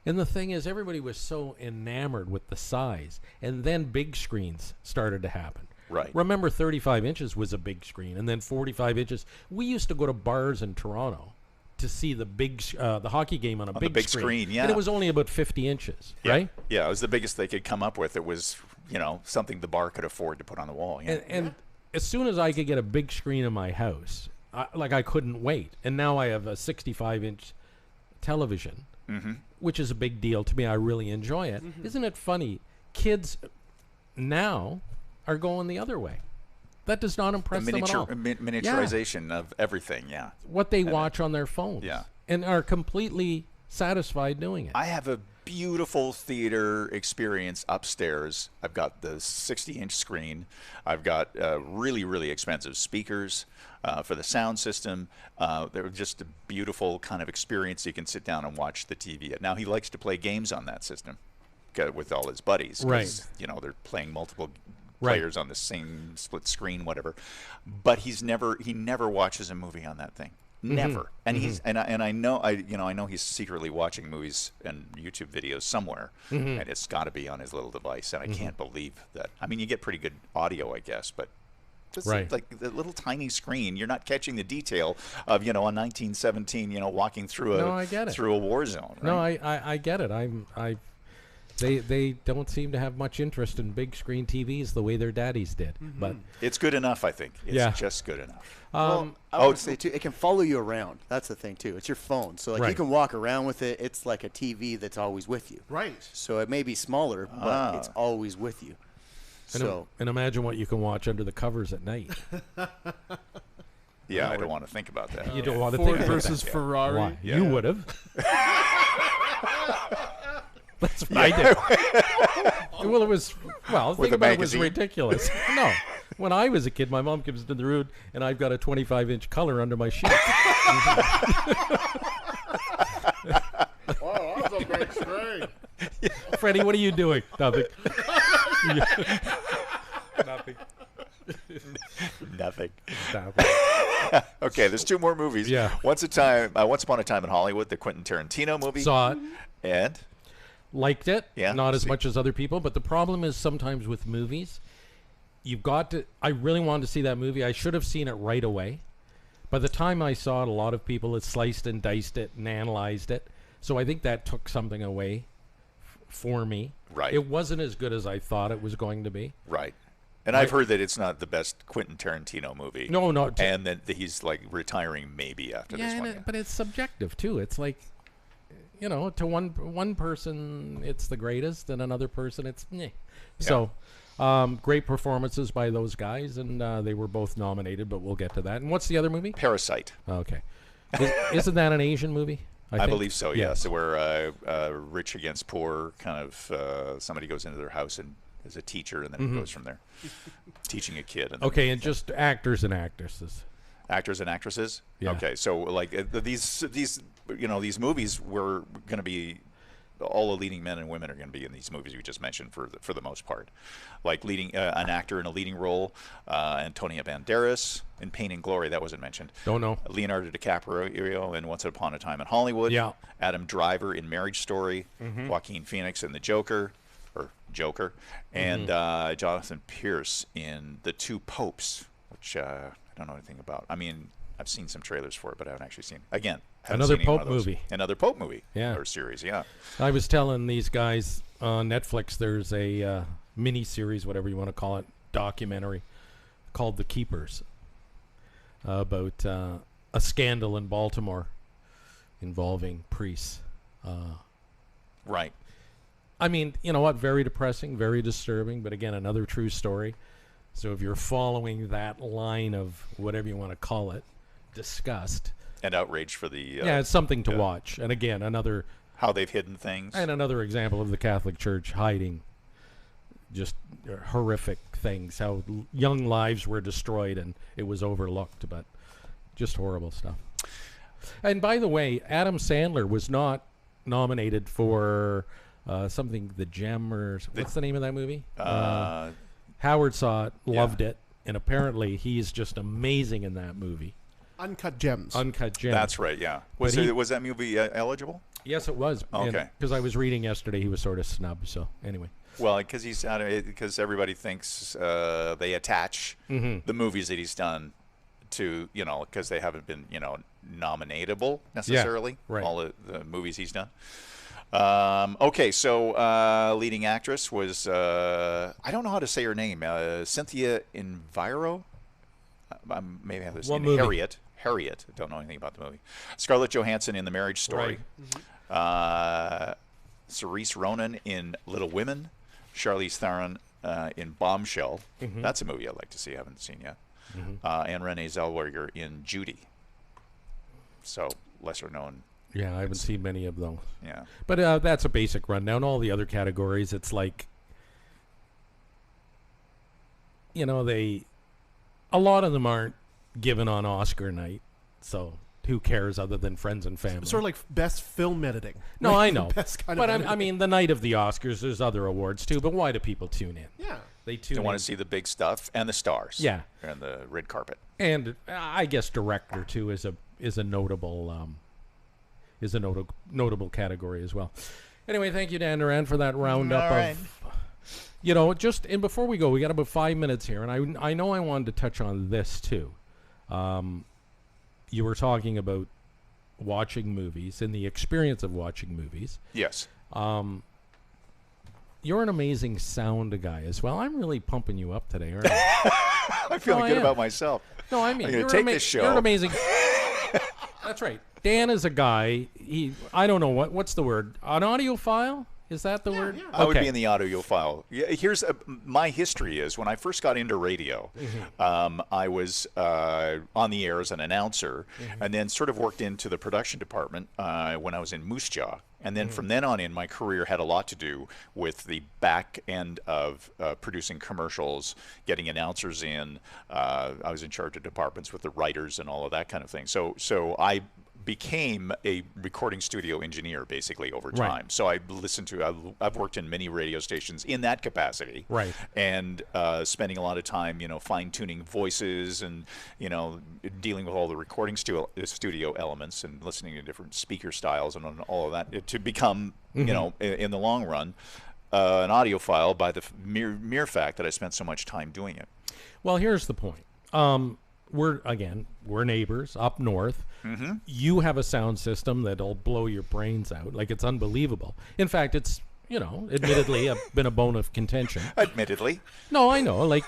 And the thing is, everybody was so enamored with the size. And then big screens started to happen. Right. Remember, 35 inches was a big screen, and then 45 inches. We used to go to bars in Toronto to see the the hockey game on a big screen, yeah. And it was only about 50 inches, Yeah. right? Yeah, it was the biggest they could come up with. It was, something the bar could afford to put on the wall. Yeah. And as soon as I could get a big screen in my house, I couldn't wait. And now I have a 65-inch television, which is a big deal to me. I really enjoy it. Isn't it funny? Kids now are going the other way. That does not impress them at all. Miniaturization of everything, yeah. What they watch on their phones. Yeah. And are completely satisfied doing it. I have a beautiful theater experience upstairs. I've got the 60-inch screen. I've got really, really expensive speakers for the sound system. They're just a beautiful kind of experience. You can sit down and watch the TV. Now, he likes to play games on that system with all his buddies. 'Cause, Right. They're playing multiple players on the same split screen, whatever. But he never watches a movie on that thing. Never. And he's I know he's secretly watching movies and YouTube videos somewhere, and it's got to be on his little device. And I can't believe that. I mean, you get pretty good audio, I guess, but just like the little tiny screen, you're not catching the detail of a 1917, walking through No, I get it. through a war zone. Right? No, I get it. They don't seem to have much interest in big screen TVs the way their daddies did. But It's good enough, I think. It's Yeah. just good enough. Well, I would say too, it can follow you around. That's the thing too. It's your phone, so like you Right. can walk around with it. It's like a TV that's always with you. Right. So it may be smaller, but it's always with you. So and imagine what you can watch under the covers at night. Yeah, I don't want to think about that. You don't want to Ford think about versus that. Ferrari. Why? Yeah. You would have. That's what I did. Well, it was. Well, With think a about it was magazine? ridiculous. No, when I was a kid, my mom comes into the room and I've got a 25-inch color under my sheet. Wow, that's a big screen. Freddie, what are you doing? Nothing. Nothing. Nothing. Stop it. Okay, there's 2 more movies. Yeah. Once Upon a Time in Hollywood, the Quentin Tarantino movie. Saw it. And Liked it. Yeah, Not as see. much as other people, but the problem is sometimes with movies, you've got to. I really wanted to see that movie. I should have seen it right away. By the time I saw it, a lot of people had sliced and diced it and analyzed it. So I think that took something away for me. Right. It wasn't as good as I thought it was going to be. right. And I've heard that it's not the best Quentin Tarantino movie. No, not. And that he's like retiring maybe after this one. But it's subjective too. It's like, to one person it's the greatest, and another person it's meh. So, great performances by those guys, and they were both nominated. But we'll get to that. And what's the other movie? Parasite. Okay, isn't that an Asian movie? I think? believe so, yeah. So where rich against poor, kind of somebody goes into their house and is a teacher, and then it goes from there. Teaching a kid. And then Okay, and just actors and actresses. actors and actresses. Yeah. Okay, so like these movies were going to be, all the leading men and women are going to be in these movies we just mentioned for the most part, like leading an actor in a leading role, Antonio Banderas in Pain and Glory, that wasn't mentioned. Don't know. Leonardo DiCaprio in Once Upon a Time in Hollywood. Yeah. Adam Driver in Marriage Story. Joaquin Phoenix in The Joker, and Jonathan Pierce in The Two Popes, which I don't know anything about. I mean, I've seen some trailers for it, but I haven't actually seen it. Again, haven't Another seen either one Pope of those. movie. Another Pope movie. Yeah. Or series, yeah. I was telling these guys on Netflix there's a mini series, whatever you want to call it, documentary called The Keepers about a scandal in Baltimore involving priests. Right. I mean, you know what? Very depressing, very disturbing, but again, another true story. So if you're following that line of whatever you want to call it, disgust, And outrage for the... yeah, it's something to watch. And again, another how they've hidden things. example of the Catholic Church hiding just horrific things, how young lives were destroyed and it was overlooked, but just horrible stuff. And by the way, Adam Sandler was not nominated for something, The Gem, or what's the name of that movie? Howard saw it, loved it, and apparently he's just amazing in that movie. Uncut Gems. Uncut Gems. That's right, yeah. Was that movie eligible? Yes, it was. Okay. Because I was reading yesterday, he was sort of snubbed. So anyway. Well, because everybody thinks they attach the movies that he's done to, because they haven't been, nominatable necessarily. right. All the movies he's done. Okay, so leading actress was, I don't know how to say her name, Cynthia Enviro. Maybe I have this What name. movie? Harriet. Don't know anything about the movie. Scarlett Johansson in The Marriage Story. Cerise Ronan in Little Women. Charlize Theron in Bombshell. That's a movie I'd like to see. I haven't seen yet. And Renee Zellweger in Judy. So lesser known. Yeah, I haven't seen many of those. Yeah. But that's a basic rundown. All the other categories, it's like, a lot of them aren't given on Oscar night. So who cares other than friends and family? Sort of like best film editing. No, I The know. best kind But of I mean, the night of the Oscars, there's other awards too. But why do people tune in? Yeah. They tune They in. want to see the big stuff and the stars. Yeah. And the red carpet. And I guess director too is a notable notable category as well. Anyway, thank you, Dan Duran, for that roundup of just. And before we go, we got about 5 minutes here, and I know I wanted to touch on this too. You were talking about watching movies and the experience of watching movies. Yes. You're an amazing sound guy as well. I'm really pumping you up today, aren't I? I'm feeling good about myself. No, I mean, I'm going to take this show. You're an amazing. That's right. Dan is a guy. I don't know what's the word. An audiophile? Is that the word? Yeah. I would be in the audiophile. Yeah, here's my history is when I first got into radio, I was on the air as an announcer, and then sort of worked into the production department when I was in Moose Jaw. And then from then on in, my career had a lot to do with the back end of producing commercials, getting announcers in. I was in charge of departments with the writers and all of that kind of thing. So I became a recording studio engineer basically over time. Right. So I've worked in many radio stations in that capacity. Right. And spending a lot of time, fine tuning voices and, dealing with all the recording studio elements and listening to different speaker styles and all of that to become, in the long run, an audiophile by the mere fact that I spent so much time doing it. Well, here's the point. We're neighbors up north. You have a sound system that'll blow your brains out. Like, it's unbelievable. In fact, it's, admittedly, been a bone of contention. Admittedly. No, I know. Like,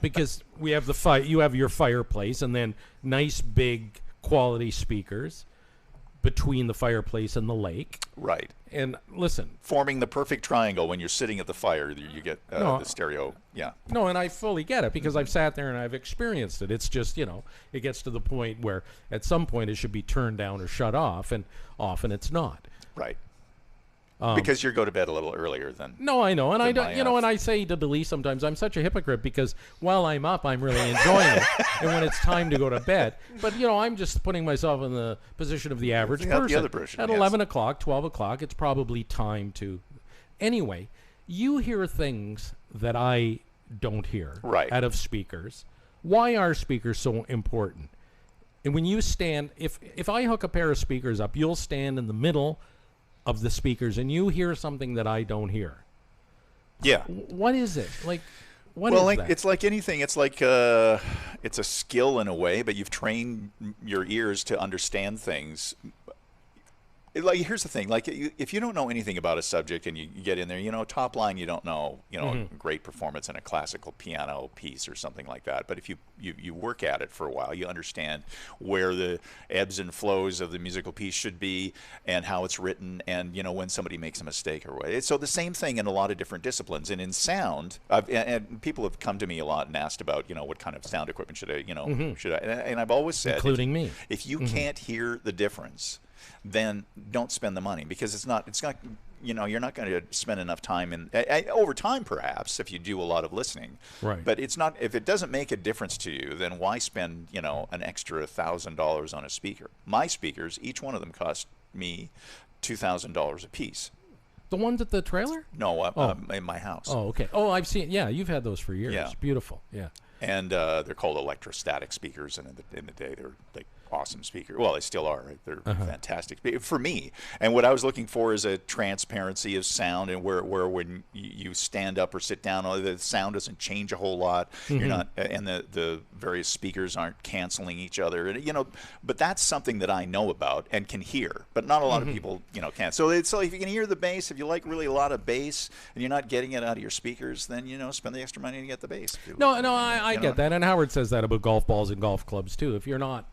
because we have you have your fireplace and then nice big quality speakers between the fireplace and the lake. Right. And listen, forming the perfect triangle when you're sitting at the fire, you get the stereo. Yeah. No, and I fully get it because I've sat there and I've experienced it. It's just, it gets to the point where at some point it should be turned down or shut off, and often it's not. Right. Because you go to bed a little earlier than. No, I know, and I don't. And I say to Delee sometimes I'm such a hypocrite because while I'm up, I'm really enjoying it, and when it's time to go to bed, but I'm just putting myself in the position of the average person. The other person. At 11 o'clock, 12 o'clock, it's probably time to. Anyway, you hear things that I don't hear. Right. Out of speakers. Why are speakers so important? And when you stand, if I hook a pair of speakers up, you'll stand in the middle of the speakers and you hear something that I don't hear. Yeah. What is it? Like, what well, is that? It's like anything. It's like it's a skill in a way, but you've trained your ears to understand things. Like, here's the thing. Like, if you don't know anything about a subject and you get in there, top line, you don't know, great performance in a classical piano piece or something like that. But if you work at it for a while, you understand where the ebbs and flows of the musical piece should be and how it's written and, when somebody makes a mistake or what. So the same thing in a lot of different disciplines. And in sound, and people have come to me a lot and asked about, what kind of sound equipment should I, should I, and I've always said, including me, if you can't hear the difference, then don't spend the money because it's not you're not going to spend enough time in over time perhaps if you do a lot of listening. Right. But it's not, if it doesn't make a difference to you, then why spend an extra $1,000 on a speaker? My speakers, each one of them cost me $2,000 a piece. The ones at the trailer? No, in my house. Oh, okay. Oh, I've seen. Yeah, you've had those for years. Yeah. Beautiful. Yeah. And they're called electrostatic speakers, and in the day they were like awesome speakers. Well, they still are. Right? They're fantastic for me. And what I was looking for is a transparency of sound, and where when you stand up or sit down, the sound doesn't change a whole lot. You're not, and the various speakers aren't canceling each other. And, but that's something that I know about and can hear, but not a lot of people, can. So if you can hear the bass, if you like really a lot of bass, and you're not getting it out of your speakers, then spend the extra money to get the bass. No, I get that, and Howard says that about golf balls and golf clubs too. If you're not.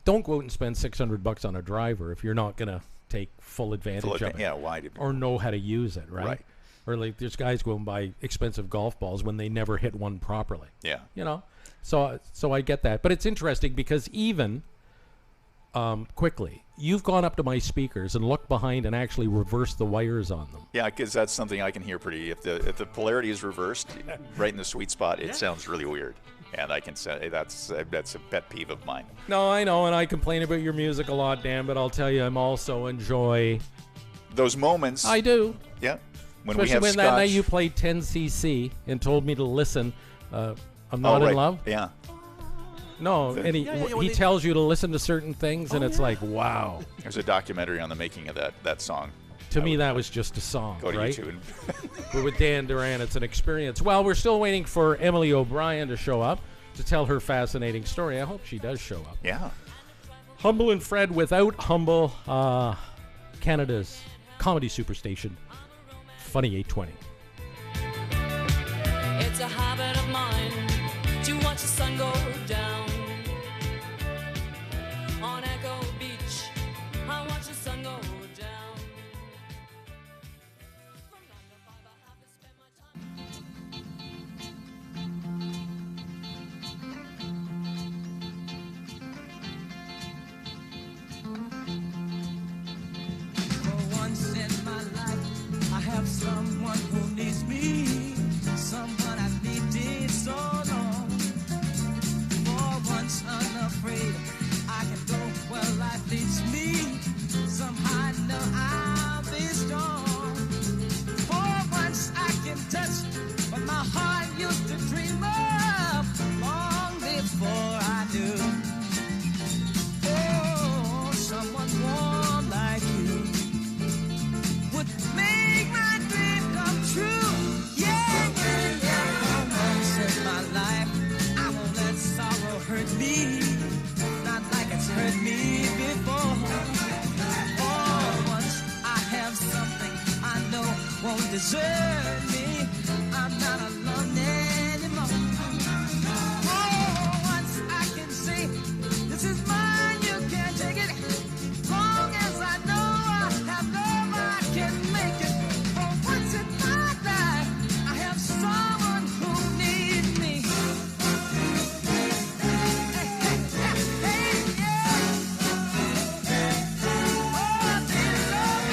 Don't go out and spend $600 on a driver if you're not going to take full advantage of it. Yeah, why? Or know how to use it, right? Or like there's guys go and buy expensive golf balls when they never hit one properly. Yeah. So I get that. But it's interesting because even quickly, you've gone up to my speakers and looked behind and actually reversed the wires on them. Yeah, because that's something I can hear pretty. If the polarity is reversed right in the sweet spot, it sounds really weird. And I can say that's a pet peeve of mine. No, I know, and I complain about your music a lot, Dan, but I'll tell you, I'm also enjoy those moments. I do. Yeah. Especially when that night you played 10cc and told me to listen. I'm not in love. Yeah. No, and he tells you to listen to certain things, and it's like, wow. There's a documentary on the making of that song. To me, that was just a song, go to right? YouTube. But with Dan Duran, it's an experience. Well, we're still waiting for Emily O'Brien to show up to tell her fascinating story. I hope she does show up. Yeah. Humble and Fred without Humble, Canada's comedy superstation, Funny 820. It's a habit of mine to watch the sun go down. On Echo Beach, I watch the sun go down. From 9 to 5, I have to spend my time. For once in my life, I have someone who needs me, someone I've needed so long. For once unafraid, I can go where life leads me. Somehow I know I'll be strong. For once I can touch what my heart used to dream of long before I knew. Oh, someone warm like you would make my dream come true. Yeah, yeah, yeah. For once in my life, I won't let sorrow hurt me, not like it's hurt me before. For once I have something I know won't desert me. I'm not alone anymore. For once I can say, this is mine, you can't take it. Long as I know I have love, I can make it. For once in my life, I have someone who needs me. Hey, yeah. Oh, dear Lord.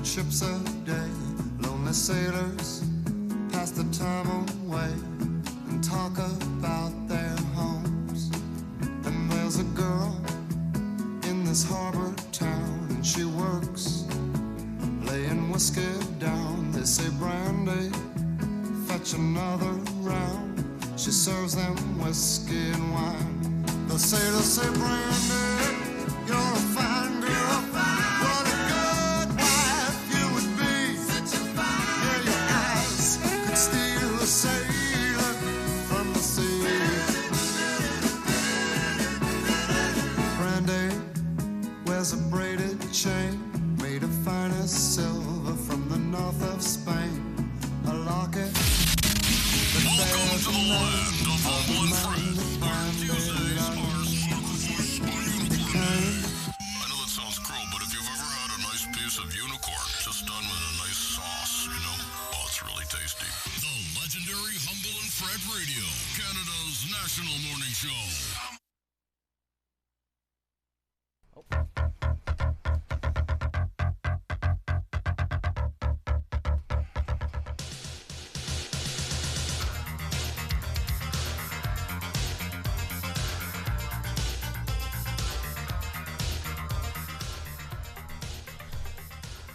ships a day. Lonely sailors pass the time away and talk about their homes. And there's a girl in this harbor town, and she works laying whiskey down. They say, Brandy, fetch another round. She serves them whiskey and wine. The sailors say, Brandy, you're a fine girl. What a good wife you would be. Yeah, your eyes could steal a sailor from the sea. Brandy wears a braided chain made of finest silver from the north of Spain. A locket that bears the land of humble and friend. Radio, Canada's national morning show.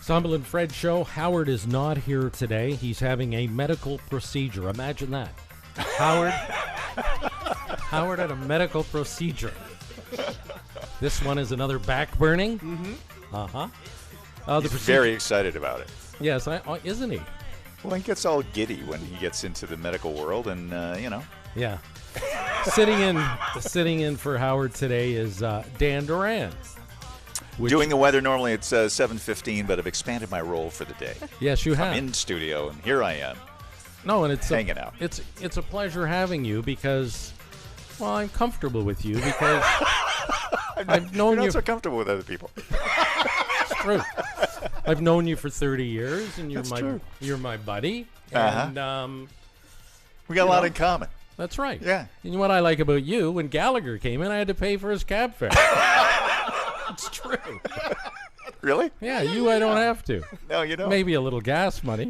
Cumberland Fred Show. Howard is not here today. He's having a medical procedure. Imagine that. Howard. Howard had a medical procedure. This one is another back burning. Mm-hmm. Uh-huh. He's very excited about it. Yes, isn't he? Well, he gets all giddy when he gets into the medical world, and Yeah. sitting in for Howard today is Dan Duran. Doing the weather normally it's 7:15, but I've expanded my role for the day. Yes, you have. I'm in studio, and here I am. No, and it's hanging out. It's a pleasure having you because, well, I'm comfortable with you because I've known you're not you. so comfortable with other people. It's true. I've known you for 30 years, and you're my buddy. And we got a lot in common. That's right. Yeah. And what I like about you, when Gallagher came in, I had to pay for his cab fare. It's true. Really? Yeah, I don't have to. No, you don't. Maybe a little gas money.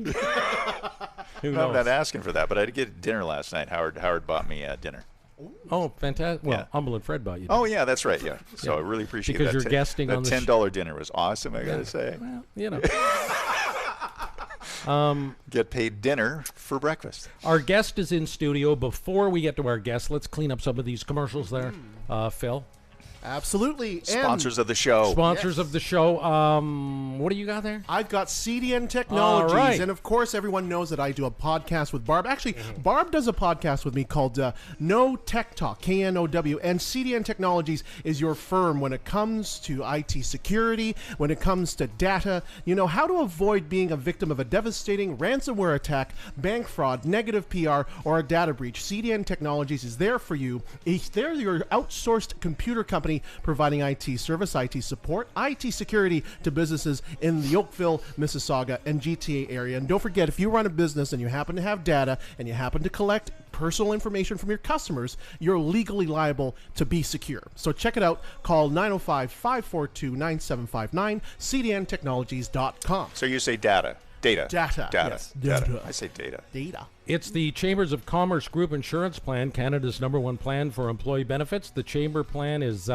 Who knows? I'm not asking for that, but I did get dinner last night. Howard bought me dinner. Oh, fantastic. Well, Yeah. Humble and Fred bought you dinner. Oh, yeah, that's right, yeah. So Yeah. I really appreciate Because that. you're guesting that on the $10 dinner was awesome, I got to say. Well, you know. Get paid dinner for breakfast. Our guest is in studio. Before we get to our guest, let's clean up some of these commercials there, Phil. Absolutely. Sponsors of the show. Sponsors of the show. What do you got there? I've got CDN Technologies. All right. And, of course, everyone knows that I do a podcast with Barb. Actually, Barb does a podcast with me called No Tech Talk, KNOW. And CDN Technologies is your firm when it comes to IT security, when it comes to data, how to avoid being a victim of a devastating ransomware attack, bank fraud, negative PR, or a data breach. CDN Technologies is there for you. They're your outsourced computer company providing IT service, IT support, IT security to businesses in the Oakville, Mississauga, and GTA area. And don't forget, if you run a business and you happen to have data and you happen to collect personal information from your customers, you're legally liable to be secure. So check it out. Call 905-542-9759, cdntechnologies.com. So you say data. Data. Data. Yes. Data. I say data. Data. It's the Chambers of Commerce Group Insurance Plan, Canada's #1 plan for employee benefits. The Chamber Plan is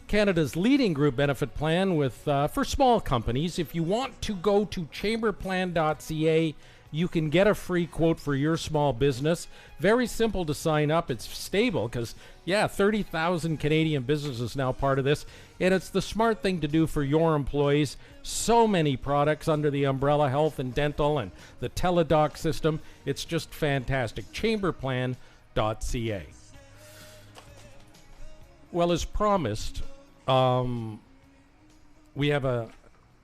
Canada's leading group benefit plan with for small companies. If you want to go to chamberplan.ca, you can get a free quote for your small business. Very simple to sign up. It's stable because, 30,000 Canadian businesses now part of this. And it's the smart thing to do for your employees. So many products under the umbrella, health and dental and the teledoc system. It's just fantastic. Chamberplan.ca. Well, as promised, we have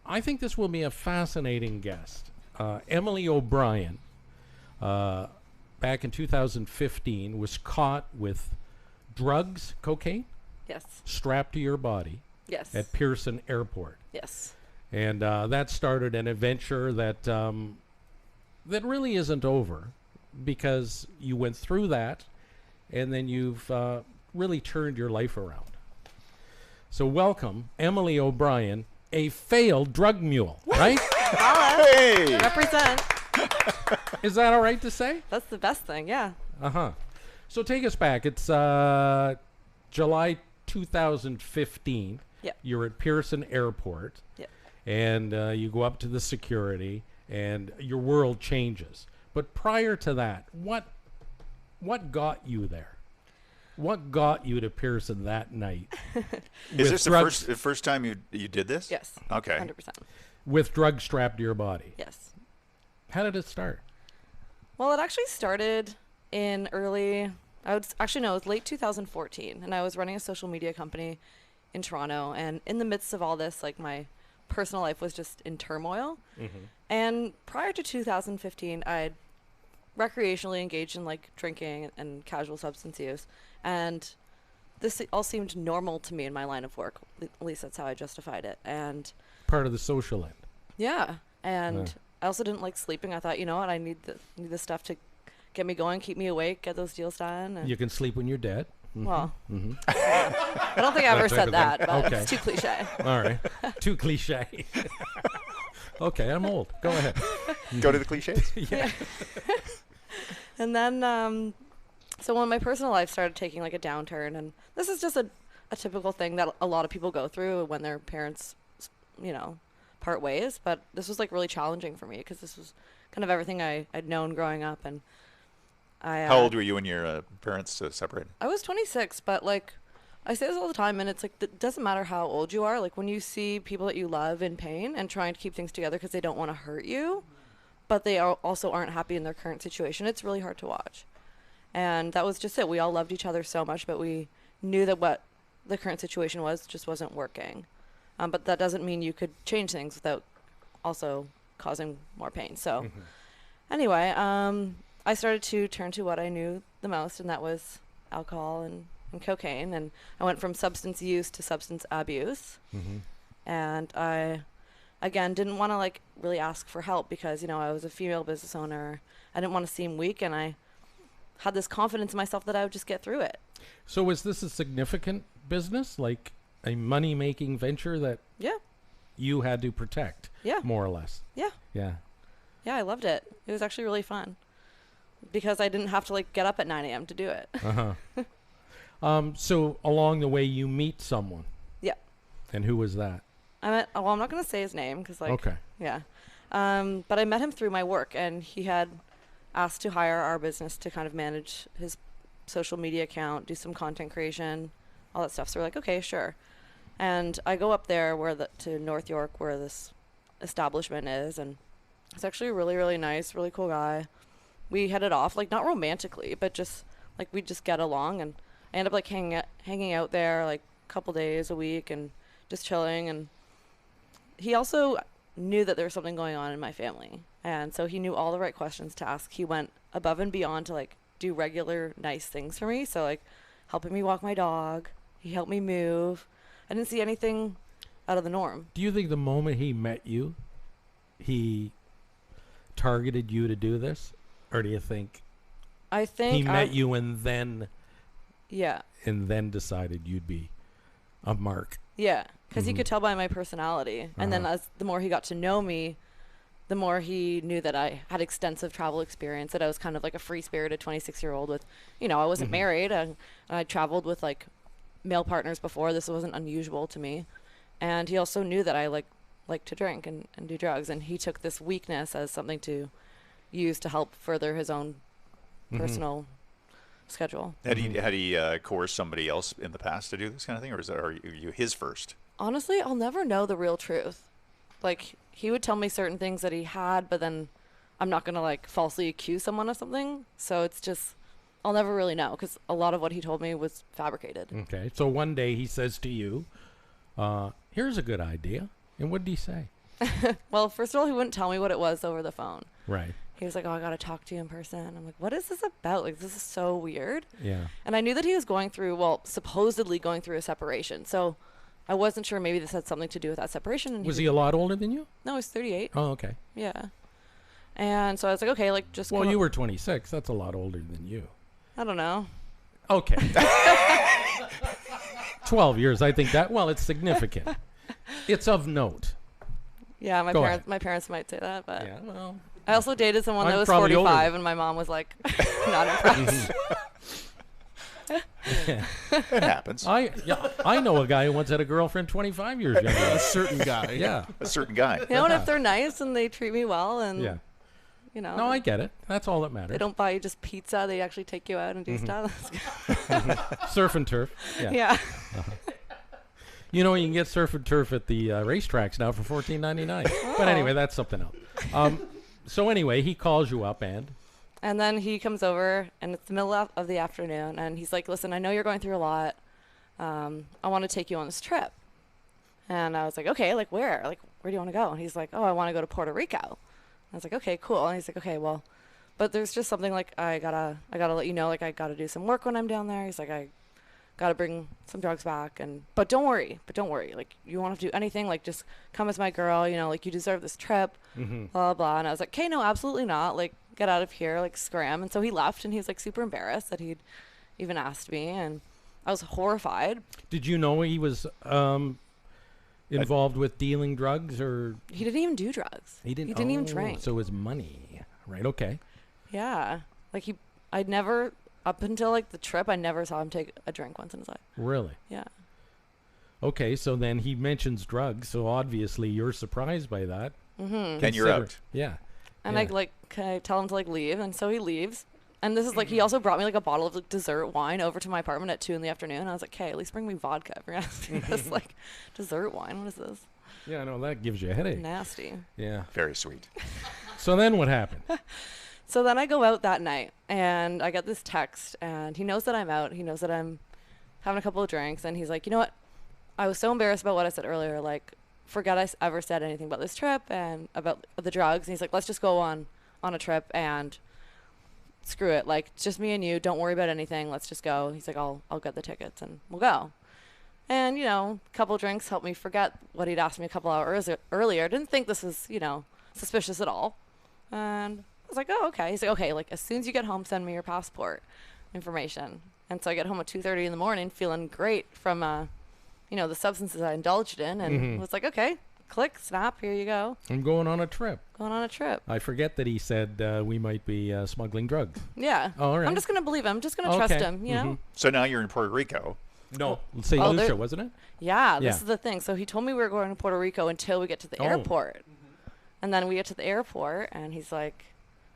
I think this will be a fascinating guest. Emily O'Brien, back in 2015, was caught with drugs, cocaine, Yes. strapped to your body Yes. at Pearson Airport. Yes. And that started an adventure that that really isn't over because you went through that and then you've really turned your life around. So welcome, Emily O'Brien, a failed drug mule, right? Hey! Represent. Is that all right to say? That's the best thing, yeah. Uh-huh. So take us back. It's July 2015. Yep. You're at Pearson Airport. Yep. And you go up to the security, and your world changes. But prior to that, what got you there? What got you to Pearson that night? Is this the first time you did this? Yes. Okay. 100%. With drugs strapped to your body? Yes. How did it start? Well, it actually started in it was late 2014, and I was running a social media company in Toronto, and in the midst of all this, like, my personal life was just in turmoil. Mm-hmm. And prior to 2015, I'd recreationally engaged in, like, drinking and casual substance use, and this all seemed normal to me in my line of work. At least that's how I justified it. And Part of the social end. yeah, and I also didn't like sleeping. I thought, you know what, I need this stuff to get me going, keep me awake, get those deals done. And You can sleep when you're dead. Mm-hmm. Well, Mm-hmm. I don't think I ever said that, but Okay. it's too cliche. All right. Too cliche. Okay, I'm old. Go ahead. Go to the cliches. Yeah. And then, so when my personal life started taking like a downturn, and this is just a typical thing that a lot of people go through when their parents, part ways. But this was like really challenging for me because this was kind of everything I'd known growing up. And How old were you when your parents separated? I was 26, but like I say this all the time, and it's like it doesn't matter how old you are. Like when you see people that you love in pain and trying to keep things together because they don't want to hurt you, but they also aren't happy in their current situation, it's really hard to watch. And that was just it. We all loved each other so much, but we knew that what the current situation was just wasn't working. But that doesn't mean you could change things without also causing more pain. So anyway, I started to turn to what I knew the most, and that was alcohol and cocaine. And I went from substance use to substance abuse. And I, again, didn't want to like really ask for help because, you know, I was a female business owner. I didn't want to seem weak, and I had this confidence in myself that I would just get through it. So was this a significant business, like a money-making venture that you had to protect, more or less? Yeah, I loved it. It was actually really fun because I didn't have to like get up at 9 a.m. to do it. So along the way, you meet someone. Yeah. And who was that? I met. Well, I'm not going to say his name because like. Okay. Yeah. But I met him through my work, and he had asked to hire our business to kind of manage his social media account, do some content creation, all that stuff. So we're like, okay, sure. And I go up there to North York where this establishment is, and it's actually a really, really nice, really cool guy. We hit it off, like not romantically, but just like we just get along, and I end up like hanging out there like a couple days a week and just chilling. And he also knew that there was something going on in my family, and so he knew all the right questions to ask. He went above and beyond to like do regular nice things for me, so like helping me walk my dog. He helped me move. I didn't see anything out of the norm. Do you think the moment he met you, he targeted you to do this, or do you think he met you and then decided you'd be a mark? Yeah, because he could tell by my personality, and then as the more he got to know me, the more he knew that I had extensive travel experience, that I was kind of like a free-spirited 26-year-old with, you know, I wasn't married, and I traveled with like male partners before. This wasn't unusual to me. And he also knew that I like to drink and do drugs, and he took this weakness as something to use to help further his own personal schedule. Had he coerced somebody else in the past to do this kind of thing, or are you his first? Honestly, I'll never know the real truth. Like, he would tell me certain things that he had, but then I'm not going to like falsely accuse someone of something. So it's just, I'll never really know because a lot of what he told me was fabricated. Okay. So one day he says to you, here's a good idea. And what did he say? Well, first of all, he wouldn't tell me what it was over the phone. Right. He was like, oh, I got to talk to you in person. I'm like, what is this about? Like, this is so weird. Yeah. And I knew that he was supposedly going through a separation. So I wasn't sure maybe this had something to do with that separation. And was he a lot older than you? No, he's 38. Oh, okay. Yeah. And so I was like, okay, like just. Well, you were 26. That's a lot older than you. I don't know. Okay. 12 years. I think that. Well, it's significant. It's of note. Yeah, my parents might say that, but. Yeah. Well. I also dated someone that was 45, and my mom was like, not impressed. Yeah. It happens. I know a guy who once had a girlfriend 25 years younger. A certain guy. Yeah. A certain guy. You know, and if they're nice and they treat me well and, you know. No, I get it. That's all that matters. They don't buy you just pizza. They actually take you out and do stuff. Surf and turf. Yeah. You know, you can get surf and turf at the racetracks now for $14.99. Oh. But anyway, that's something else. So anyway, he calls you up and then he comes over, and it's the middle of the afternoon, and he's like, listen, I know you're going through a lot. I want to take you on this trip. And I was like, okay, like where? Like, where do you want to go? And he's like, oh, I want to go to Puerto Rico. I was like, okay, cool. And he's like, okay, well, but there's just something like I gotta let you know, like I gotta do some work when I'm down there. He's like, I gotta bring some drugs back, but don't worry, like you won't have to do anything, like just come as my girl, you know, like you deserve this trip, blah, blah, blah. And I was like, okay, no, absolutely not, like get out of here, like scram. And so he left, and he was like super embarrassed that he'd even asked me, and I was horrified. Did you know he was involved with dealing drugs, or? He didn't even do drugs. He didn't even drink. So it was money, right? Okay. Yeah, like I'd never, up until like the trip, I never saw him take a drink once in his life. Really? Yeah. Okay, so then he mentions drugs, so obviously you're surprised by that. And you're out. Yeah. And can I tell him to like leave? And so he leaves. And this is like, he also brought me like a bottle of like, dessert wine over to my apartment at 2 in the afternoon. I was like, okay, at least bring me vodka. If you're asking this, like, dessert wine. What is this? Yeah, no, that gives you a headache. Nasty. Yeah. Very sweet. So then what happened? So then I go out that night and I get this text and he knows that I'm out. He knows that I'm having a couple of drinks and he's like, you know what? I was so embarrassed about what I said earlier. Like, forget I ever said anything about this trip and about the drugs. And he's like, let's just go on a trip and screw it. Like, it's just me and you. Don't worry about anything. Let's just go. He's like, I'll get the tickets and we'll go. And, you know, a couple drinks helped me forget what he'd asked me a couple hours earlier. I didn't think this was, you know, suspicious at all. And I was like, oh, okay. He's like, okay, like, as soon as you get home, send me your passport information. And so I get home at 2:30 in the morning feeling great from, you know, the substances I indulged in. And was like, okay, click, snap, here you go. I'm going on a trip. Going on a trip. I forget that he said we might be smuggling drugs. Yeah. Oh, all right. I'm just going to believe him. I'm just going to trust him, you know? So now you're in Puerto Rico. No, St. Lucia, wasn't it? Yeah, this is the thing. So he told me we were going to Puerto Rico until we get to the airport. And then we get to the airport, and he's like,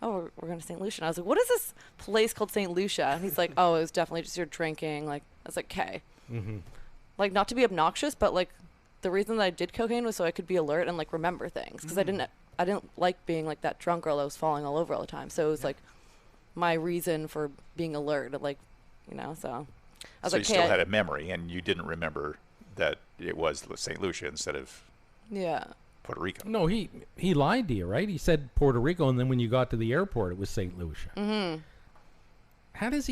oh, we're going to St. Lucia. And I was like, what is this place called St. Lucia? And he's like, oh, it was definitely just your drinking. Like, I was like, okay. Like, not to be obnoxious, but, like, the reason that I did cocaine was so I could be alert and, like, remember things. Because I didn't like being, like, that drunk girl that was falling all over all the time. So it was, like, my reason for being alert. Like, you know, so... I was so like, you still had a memory, and you didn't remember that it was St. Lucia instead of Puerto Rico. No, he lied to you, right? He said Puerto Rico, and then when you got to the airport, it was St. Lucia. How does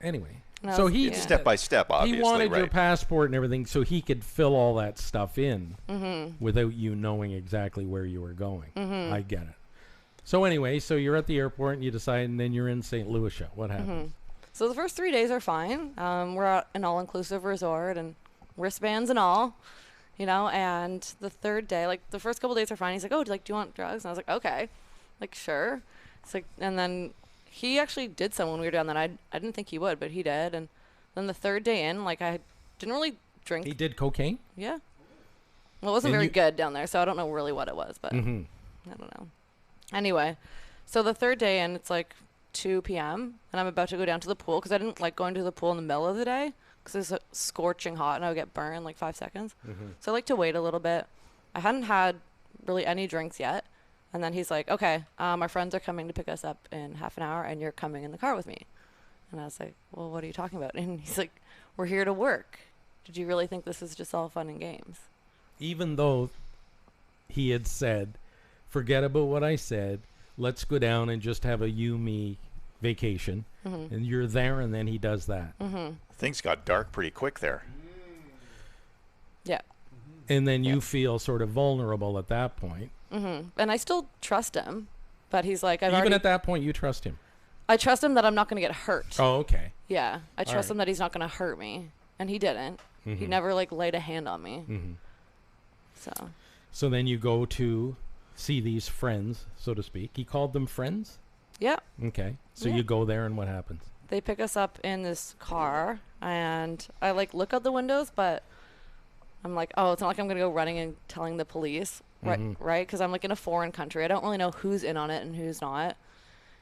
anyway? No, so he step by step, obviously. He wanted right. your passport and everything, so he could fill all that stuff in without you knowing exactly where you were going. I get it. So anyway, so you're at the airport, and you decide, and then you're in St. Lucia. What happens? So the first 3 days are fine. We're at an all-inclusive resort and wristbands and all, you know. And the third day, like the first couple days are fine. He's like, "Oh, do you want drugs?" And I was like, "Okay," like sure. It's like, and then he actually did some when we were down there. I didn't think he would, but he did. And then the third day in, like I didn't really drink. He did cocaine? Yeah. Well, it wasn't very good down there, so I don't know really what it was, but I don't know. Anyway, so the third day in, it's like 2 p.m. and I'm about to go down to the pool because I didn't like going to the pool in the middle of the day because it's scorching hot and I would get burned in like 5 seconds. So I like to wait a little bit. I hadn't had really any drinks yet. And then he's like, okay, our friends are coming to pick us up in half an hour and you're coming in the car with me. And I was like, well, what are you talking about? And he's like, we're here to work. Did you really think this was just all fun and games? Even though he had said, forget about what I said. Let's go down and just have a you-me vacation. And you're there, and then he does that. Things got dark pretty quick there. Yeah. And then you feel sort of vulnerable at that point. And I still trust him, but he's like, Even at that point, you trust him? I trust him that I'm not going to get hurt. Oh, okay. Yeah. I trust him that he's not going to hurt me. And he didn't. He never, like, laid a hand on me. So then you go to see these friends, so to speak. He called them friends? Yeah. Okay. So you go there, and what happens? They pick us up in this car, and I, like, look out the windows, but I'm like, oh, it's not like I'm going to go running and telling the police, right? Because I'm, like, in a foreign country. I don't really know who's in on it and who's not.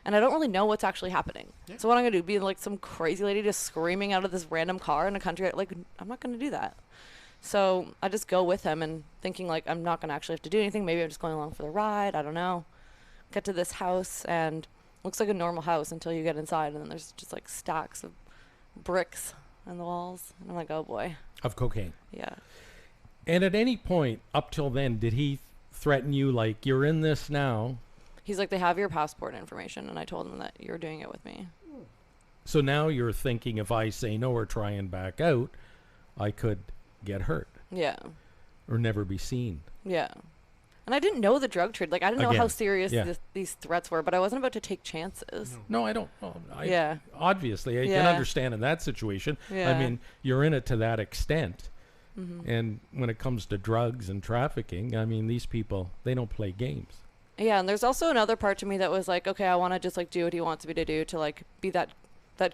And I don't really know what's actually happening. Yeah. So what I'm going to do, be like some crazy lady just screaming out of this random car in a country, like, I'm not going to do that. So I just go with him and thinking, like, I'm not going to actually have to do anything. Maybe I'm just going along for the ride. I don't know. Get to this house, and looks like a normal house until you get inside, and then there's just, like, stacks of bricks on the walls. And I'm like, oh, boy. Of cocaine? Yeah. And at any point up till then, did he threaten you, like, you're in this now? He's like, they have your passport information, and I told him that you're doing it with me. So now you're thinking, if I say no or try and back out, I could get hurt. Yeah. Or never be seen. Yeah. And I didn't know the drug trade. Like, I didn't know how serious these threats were, but I wasn't about to take chances. No, I don't. Yeah. Obviously, I can understand in that situation. Yeah. I mean, you're in it to that extent. And when it comes to drugs and trafficking, I mean, these people, they don't play games. Yeah, and there's also another part to me that was like, okay, I want to just, like, do what he wants me to do to, like, be that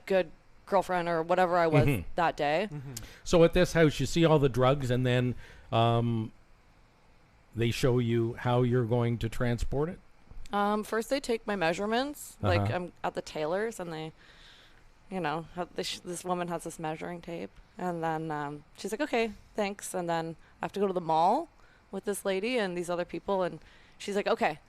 good girlfriend or whatever I was that day. So at this house, you see all the drugs, and then they show you how you're going to transport it? First they take my measurements. Like Uh-huh. I'm at the tailor's, and they, this woman has this measuring tape, and then she's like, okay, thanks. And then I have to go to the mall with this lady and these other people, and she's like, okay,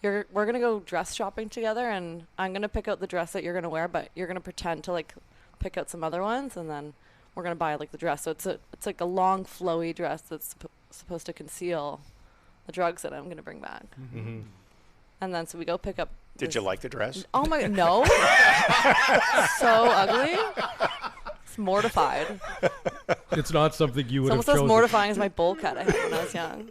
we're gonna go dress shopping together, and I'm gonna pick out the dress that you're gonna wear, but you're gonna pretend to like pick out some other ones, and then we're gonna buy like the dress. So it's like a long flowy dress that's supposed to conceal the drugs that I'm gonna bring back. Mm-hmm. And then so we go pick up. Did you like the dress? Oh my, no. So ugly. It's mortified. It's not something you would It's have almost as chosen. mortifying as my bowl cut I had when I was young.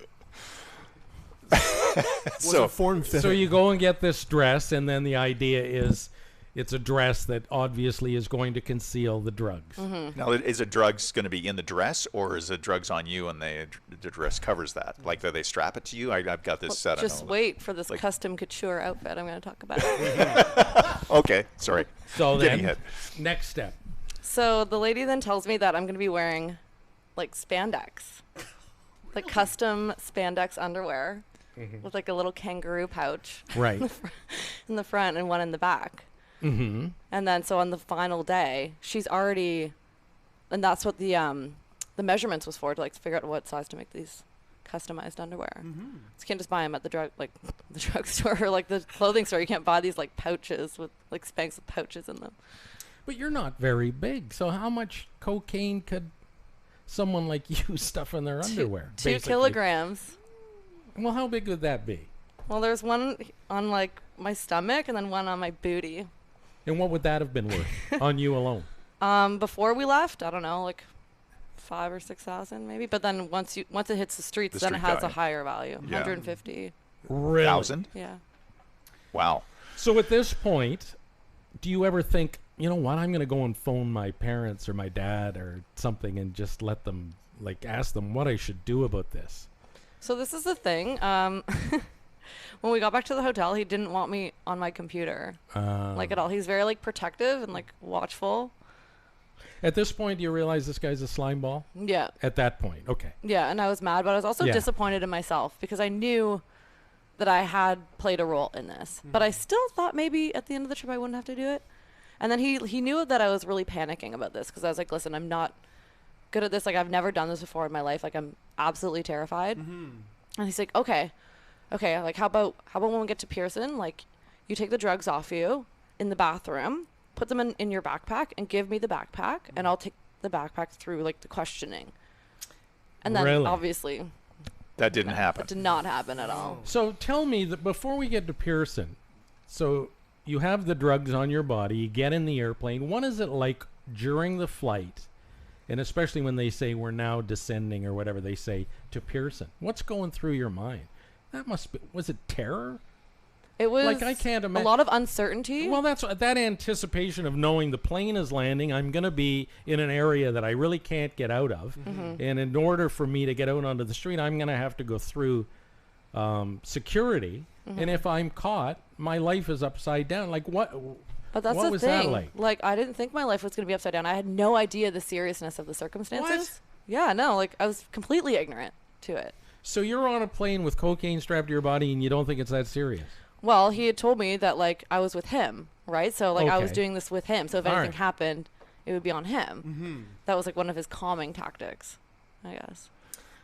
Was it form fitting? So you go and get this dress, and then the idea is it's a dress that obviously is going to conceal the drugs. Mm-hmm. Now, is the drugs going to be in the dress, or is the drugs on you and the dress covers that? Like, do they strap it to you? I've got this set. Just wait for this custom couture outfit I'm going to talk about. Okay, sorry. So Getting then, hit. next step. So the lady then tells me that I'm going to be wearing like spandex, like custom spandex underwear with like a little kangaroo pouch Right. in the front and one in the back. Mm-hmm. And then so on the final day, she's already, and that's what the measurements was for, to like figure out what size to make these customized underwear. So you can't just buy them at the drugstore or like the clothing store. You can't buy these like pouches with like Spanx with pouches in them. But you're not very big, so how much cocaine could someone like you stuff in their underwear? 2 basically? kilograms. Well, how big would that be? Well, there's one on like my stomach and then one on my booty. And what would that have been worth on you alone? Before we left, I don't know, like 5,000 or 6,000 maybe. But then once it hits the streets, The then it street has a value. higher value, Yeah. 150. Really? 1,000? Yeah. Wow. So at this point, do you ever think, you know what, I'm going to go and phone my parents or my dad or something and just let them, like, ask them what I should do about this? So this is the thing. When we got back to the hotel, he didn't want me on my computer, like at all. He's very like protective and like watchful. At this point, do you realize this guy's a slime ball? Yeah. At that point, okay. Yeah, and I was mad, but I was also Yeah. disappointed in myself because I knew that I had played a role in this. But I still thought maybe at the end of the trip I wouldn't have to do it. And then he knew that I was really panicking about this because I was like, listen, I'm not good at this. Like, I've never done this before in my life. Like, I'm absolutely terrified. And he's like, okay, like, how about when we get to Pearson, like, you take the drugs off you in the bathroom, put them in your backpack, and give me the backpack, and I'll take the backpack through, like, the questioning. And then, Really? obviously, That didn't happen. that did not happen at all. So tell me that before we get to Pearson, so you have the drugs on your body, you get in the airplane. What is it like during the flight, and especially when they say we're now descending or whatever they say to Pearson? What's going through your mind? That must be, was it terror? It was Like, I can't a imagine. lot of uncertainty. Well, that's that anticipation of knowing the plane is landing. I'm going to be in an area that I really can't get out of. And in order for me to get out onto the street, I'm going to have to go through security. And if I'm caught, my life is upside down. Like, what? But that's what the was thing. that like? I didn't think my life was going to be upside down. I had no idea the seriousness of the circumstances. What? Yeah, no, like I was completely ignorant to it. So you're on a plane with cocaine strapped to your body, and you don't think it's that serious? Well, he had told me that like I was with him, right? So like I was Okay. doing this with him. So if All anything right. happened, it would be on him. That was like one of his calming tactics, I guess.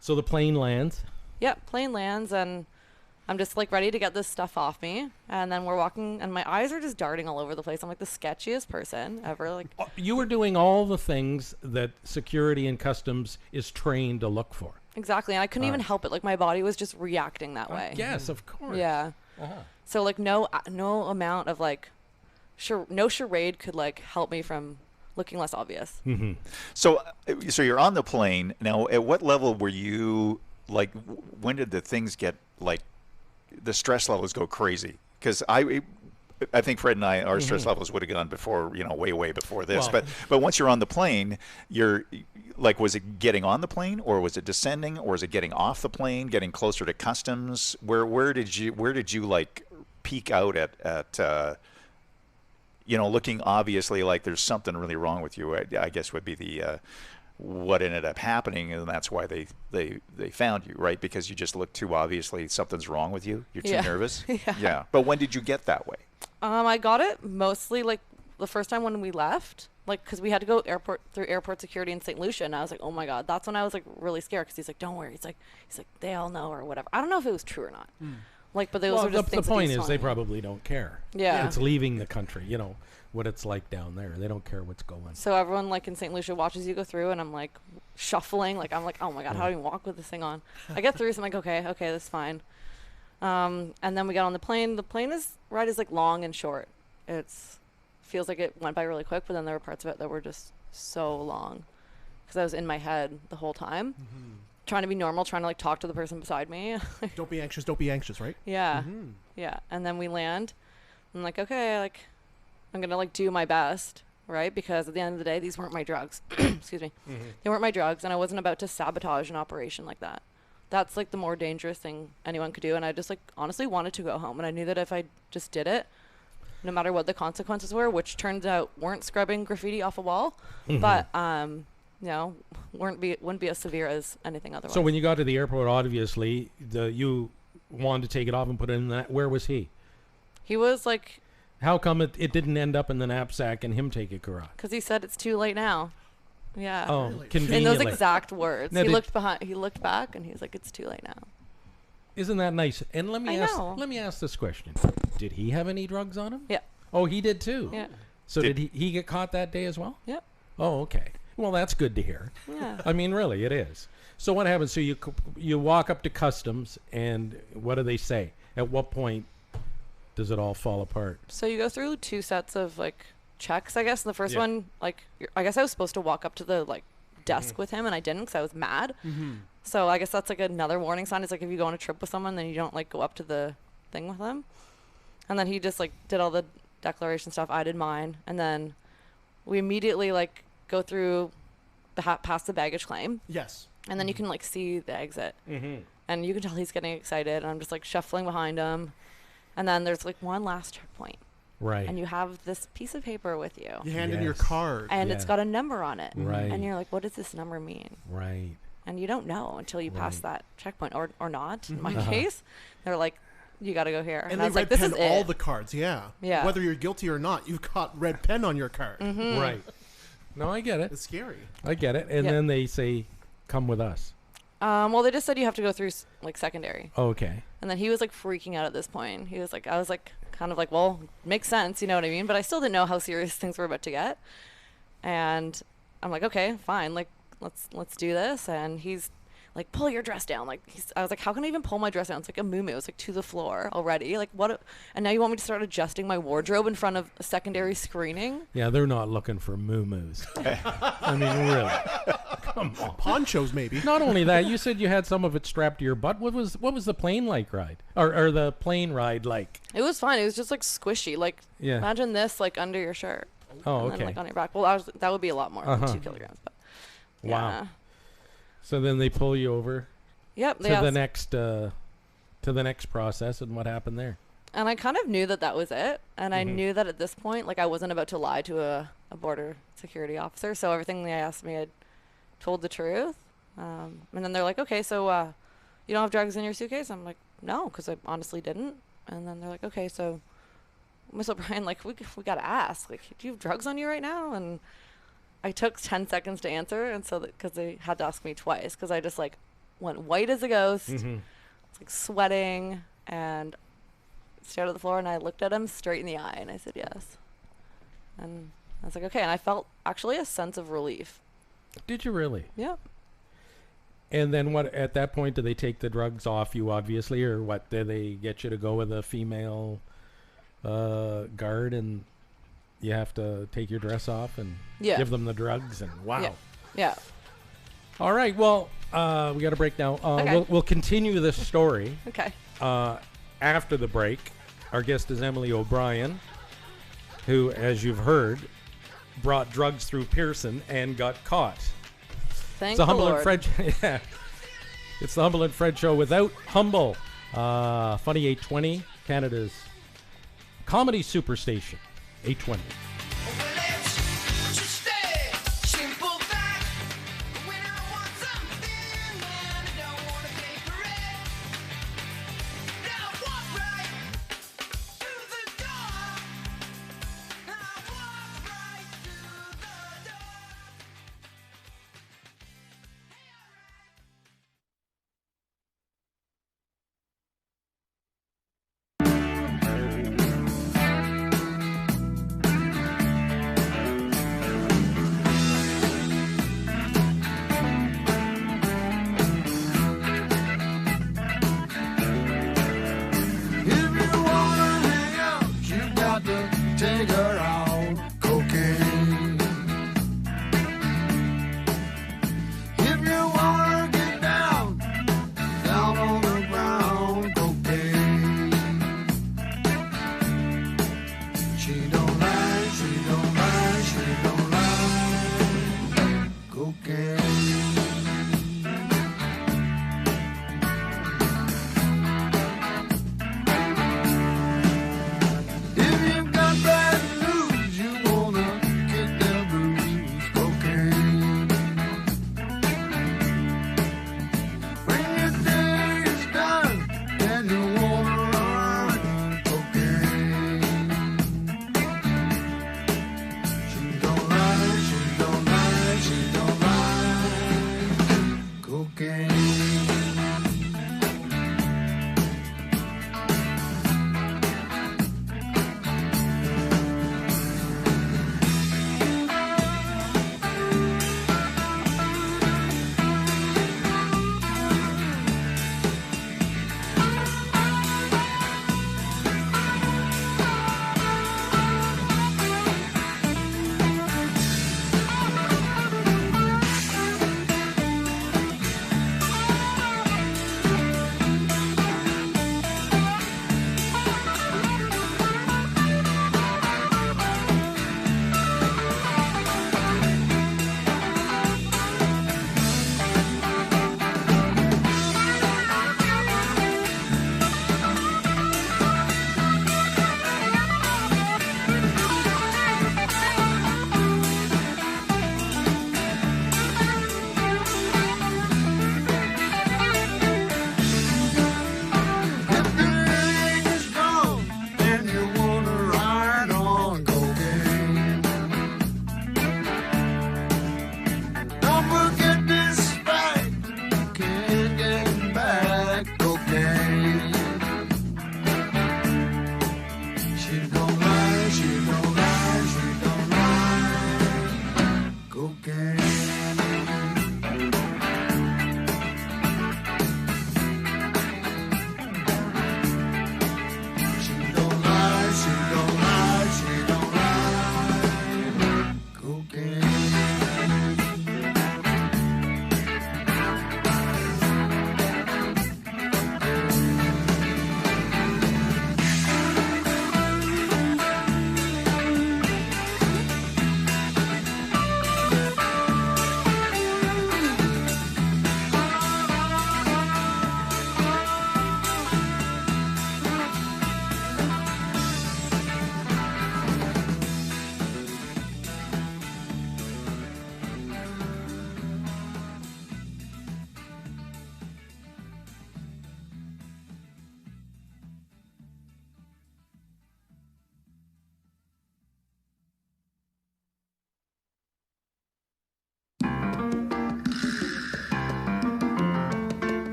So the plane lands. Yep, plane lands and I'm just like ready to get this stuff off me, and then we're walking and my eyes are just darting all over the place. I'm like the sketchiest person ever. Like You were doing all the things that security and customs is trained to look for. exactly, and I couldn't even help it. Like my body was just reacting that way. Yes, of course. Yeah. So like no amount of like no charade could like help me from looking less obvious. So you're on the plane now. At what level were you? Like, when did the things get like the stress levels go crazy? Because I think Fred and I, our stress levels would have gone before, way before this. Well- but once you're on the plane, you're like, was it getting on the plane, or was it descending, or was it getting off the plane, getting closer to customs? Where did you like peak out at looking obviously like there's something really wrong with you? I guess would be the what ended up happening, and that's why they found you, right? Because you just look too obviously something's wrong with you. You're too nervous. Yeah. But when did you get that way? I got it mostly like the first time when we left, like because we had to go through airport security in St. Lucia, and I was like, oh my god, that's when I was like really scared because he's like, don't worry, he's like they all know or whatever. I don't know if it was true or not. Like, but those were just things the point that is they probably don't care. Yeah. It's leaving the country, you know, what it's like down there. They don't care what's going on. So everyone like in St. Lucia watches you go through, and I'm like shuffling, like I'm like, oh my god, how do you walk with this thing on? I get through, so I'm like, okay, that's fine. And then we got on the plane. The ride is like long and short. Feels like it went by really quick, but then there were parts of it that were just so long because I was in my head the whole time, trying to be normal, trying to like talk to the person beside me. Don't be anxious, right? Yeah. Yeah. And then we land. I'm like, okay, like I'm going to like do my best, right? Because at the end of the day, these weren't my drugs. Excuse me. They weren't my drugs, and I wasn't about to sabotage an operation like that. That's like the more dangerous thing anyone could do. And I just like honestly wanted to go home. And I knew that if I just did it, no matter what the consequences were, which turns out weren't scrubbing graffiti off a wall, but you know, wouldn't be as severe as anything otherwise. So when you got to the airport, obviously, you wanted to take it off and put it in that. Where was he? He was like... How come it didn't end up in the knapsack and him take it across? Because he said it's too late now. Yeah. Oh, really? Conveniently. In those exact words. Now He looked back, and he was like, it's too late now. Isn't that nice? And let me know. ask this question. Did he have any drugs on him? Yeah. Oh, he did too? Yeah. So did he get caught that day as well? Yep. Oh, okay. Well, that's good to hear. Yeah. I mean, really, it is. So what happens? So you walk up to customs, and what do they say? At what point does it all fall apart? So you go through 2 sets of like checks, I guess. And the first one, like, I guess I was supposed to walk up to the like desk with him, and I didn't because I was mad. So I guess that's like another warning sign. It's like if you go on a trip with someone, then you don't like go up to the thing with them. And then he just like did all the declaration stuff. I did mine, and then we immediately like go through past the baggage claim. Yes. And then you can like see the exit, and you can tell he's getting excited. And I'm just like shuffling behind him, and then there's like one last checkpoint. Right. And you have this piece of paper with you. You hand in your card. And it's got a number on it. Right. And you're like, what does this number mean? Right. And you don't know until you pass that checkpoint, or not. In my case, they're like, you got to go here. And I they was like, red this pen is all it. the cards, yeah. Yeah. Whether you're guilty or not, you've got red pen on your card. Right. No, I get it. It's scary. I get it. And then they say, come with us. Well, they just said you have to go through like secondary. Okay. And then he was like freaking out at this point. He was like, I was like, kind of like, well, makes sense, you know what I mean? But I still didn't know how serious things were about to get. And I'm like, okay, fine, like let's do this. And he's like, pull your dress down. Like I was like, how can I even pull my dress down? It's like a muumuu. It's like to the floor already. Like what? And now you want me to start adjusting my wardrobe in front of a secondary screening? Yeah, they're not looking for muumuus. I mean, really. Come on. Ponchos, maybe. Not only that, you said you had some of it strapped to your butt. What was the plane ride? Or the plane ride like? It was fine. It was just like squishy. Like imagine this like under your shirt. Oh, and okay. then, like on your back. Well, that would be a lot more than 2 kilograms. But wow. So then they pull you over. Yep. To the next process, and what happened there? And I kind of knew that was it. And I knew that at this point, like I wasn't about to lie to a border security officer. So everything they asked me, I told the truth. And then they're like, okay, so you don't have drugs in your suitcase? I'm like, no, because I honestly didn't. And then they're like, okay, so Miss O'Brien, like we got to ask, like, do you have drugs on you right now? And I took 10 seconds to answer, and so because they had to ask me twice, because I just like went white as a ghost, was like sweating, and stared at the floor, and I looked at him straight in the eye, and I said yes. And I was like, okay, and I felt actually a sense of relief. Did you really? Yeah. And then what? At that point, do they take the drugs off you, obviously, or what? Do they get you to go with a female guard, and you have to take your dress off and give them the drugs? And wow. Yeah. All right. Well, we got to break now. Okay. We'll continue this story. Okay. After the break, our guest is Emily O'Brien, who, as you've heard, brought drugs through Pearson and got caught. Thank It's the Humble Lord. and Fred. Yeah. It's the Humble and Fred show without Humble. Funny 820, Canada's comedy superstation. 820.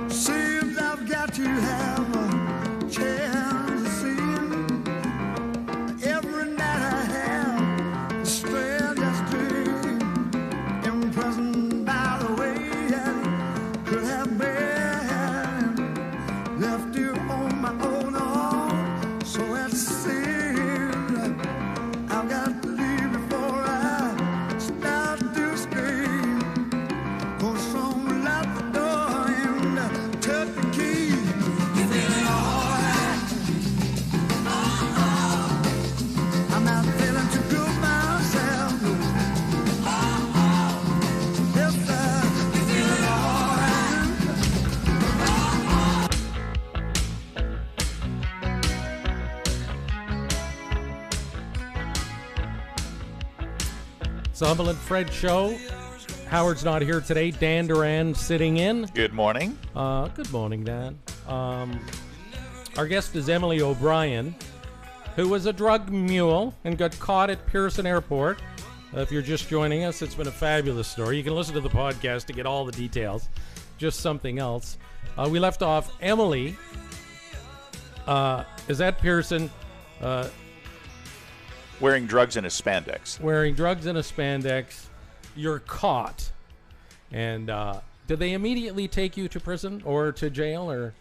Seems I've got to have a chance to see him. Every night I have the strangest dream. Imprisoned by the way I could have been. Left you on my own arm, so it seems I've got to leave before I start to scream. 'Cause someone locked the door and took the key. You feeling alright? I'm not feeling too good myself. Yes, sir. You feeling alright? It's the Humble and Fred Show. Howard's not here today. Dan Duran sitting in. Good morning. Good morning, Dan. Our guest is Emily O'Brien, who was a drug mule and got caught at Pearson Airport. If you're just joining us, it's been a fabulous story. You can listen to the podcast to get all the details. Just something else. We left off Emily is at Pearson Wearing drugs in a spandex. wearing drugs in a spandex. You're caught. And did they immediately take you to prison or to jail? Or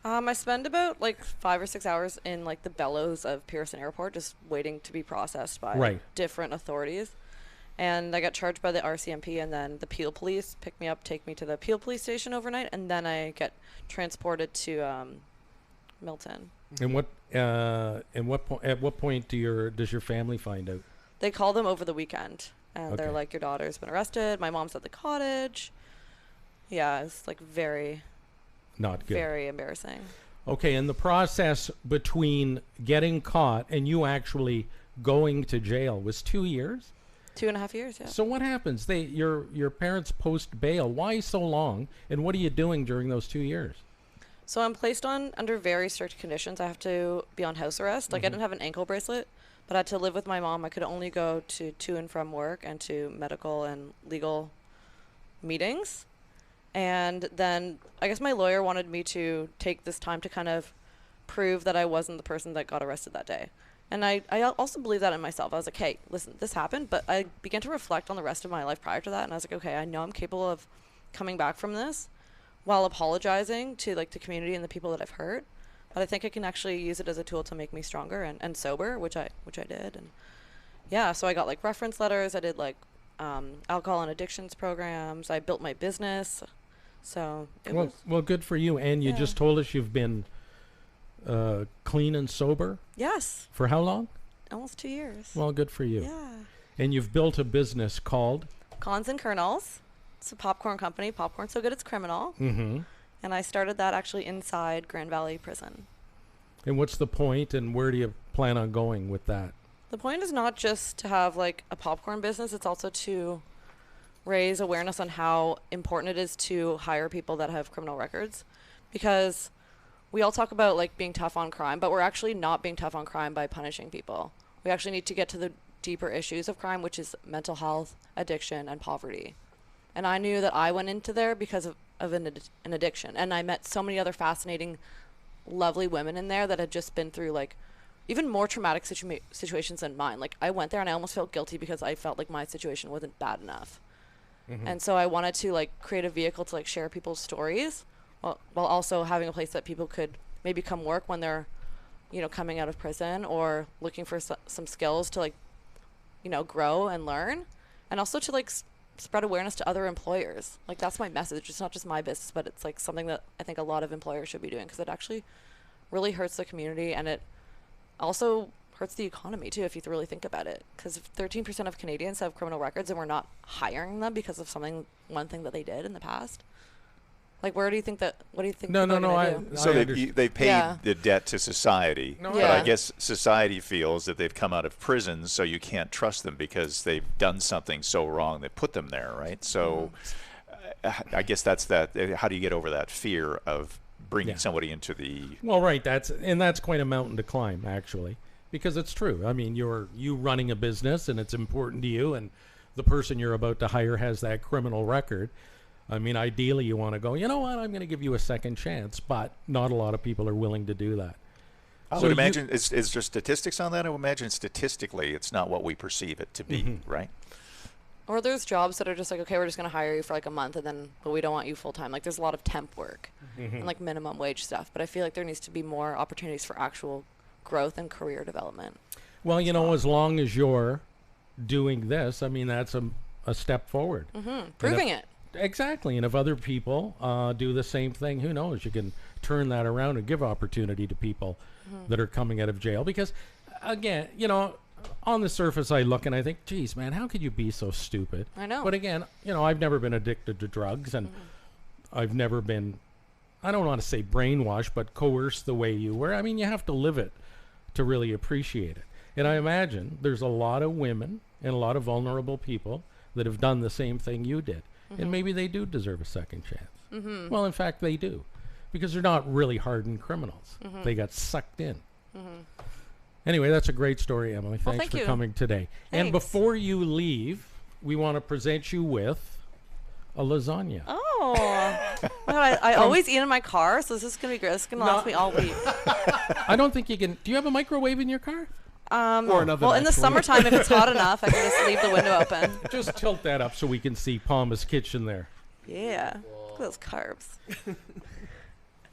I spend about like 5 or 6 hours in like the bellows of Pearson Airport, just waiting to be processed by Right. different authorities. And I got charged by the RCMP, and then the Peel Police pick me up, take me to the Peel Police Station overnight, and then I get transported to Milton. and at what point does your family find out? They call them over the weekend, and they're Okay. like, "Your daughter's been arrested. My mom's at the cottage." Yeah, it's like very, Not good. very embarrassing. Okay, and the process between getting caught and you actually going to jail was 2 years? 2.5 years, yeah. So what happens? Your parents post bail. Why so long? And what are you doing during those 2 years? So I'm placed under very strict conditions. I have to be on house arrest. Like I didn't have an ankle bracelet, but I had to live with my mom. I could only go to and from work and to medical and legal meetings. And then I guess my lawyer wanted me to take this time to kind of prove that I wasn't the person that got arrested that day. And I also believe that in myself. I was like, hey, listen, this happened, but I began to reflect on the rest of my life prior to that, and I was like, okay, I know I'm capable of coming back from this while apologizing to like the community and the people that I've hurt. But I think I can actually use it as a tool to make me stronger and sober, which I did. And yeah, so I got like reference letters. I did like alcohol and addictions programs. I built my business. So it was Well, good for you. And you Yeah. just told us you've been clean and sober yes, for how long? almost 2 years. Well, good for you. Yeah. And you've built a business called? Cons and Kernels. It's a popcorn company. Popcorn so good it's criminal. Mm-hmm. And I started that actually inside Grand Valley Prison. And what's the point, and where do you plan on going with that? The point is not just to have like a popcorn business, it's also to raise awareness on how important it is to hire people that have criminal records, because we all talk about like being tough on crime, but we're actually not being tough on crime by punishing people. We actually need to get to the deeper issues of crime, which is mental health, addiction, and poverty. And I knew that I went into there because of an addiction, and I met so many other fascinating lovely women in there that had just been through like even more traumatic situations than mine. Like I went there and I almost felt guilty because I felt like my situation wasn't bad enough. And so I wanted to like create a vehicle to like share people's stories while also having a place that people could maybe come work when they're, you know, coming out of prison or looking for some skills to like, you know, grow and learn, and also to like spread awareness to other employers. Like that's my message. It's not just my business, but it's like something that I think a lot of employers should be doing, because it actually really hurts the community, and it also hurts the economy too if you really think about it, because 13% of Canadians have criminal records and we're not hiring them because of one thing that they did in the past. Like what do you think No, so they paid the debt to society, but I guess society feels that they've come out of prison, so you can't trust them because they've done something so wrong that put them there, right? So I guess that's that. How do you get over that fear of bringing somebody into the... Well, right, that's quite a mountain to climb, actually, because it's true. I mean, you running a business and it's important to you, and the person you're about to hire has that criminal record. I mean, ideally you want to go, you know what, I'm going to give you a second chance, but not a lot of people are willing to do that. I would imagine, is there statistics on that? I would imagine statistically it's not what we perceive it to be, right? Or there's jobs that are just like, okay, we're just going to hire you for like a month, but we don't want you full time. Like there's a lot of temp work and like minimum wage stuff. But I feel like there needs to be more opportunities for actual growth and career development. Well, you know, as long as you're doing this, I mean, that's a step forward. Proving it. Exactly. And if other people do the same thing, who knows? You can turn that around and give opportunity to people that are coming out of jail. Because, again, you know, on the surface I look and I think, geez, man, how could you be so stupid? I know. But again, you know, I've never been addicted to drugs, and I've never been, I don't want to say brainwashed, but coerced the way you were. I mean, you have to live it to really appreciate it. And I imagine there's a lot of women and a lot of vulnerable people that have done the same thing you did. And maybe they do deserve a second chance. Well, in fact, they do, because they're not really hardened criminals. They got sucked in. Anyway, that's a great story, Emily. Thanks for coming today. And before you leave, we want to present you with a lasagna. Oh. Well, I always eat in my car, so this is going to be great. This is going to last me all week. I don't think you can. Do you have a microwave in your car? Or another, well, in the summertime, if it's hot enough, I can just leave the window open. Just tilt that up so we can see Palma's kitchen there. Yeah. Look at those carbs.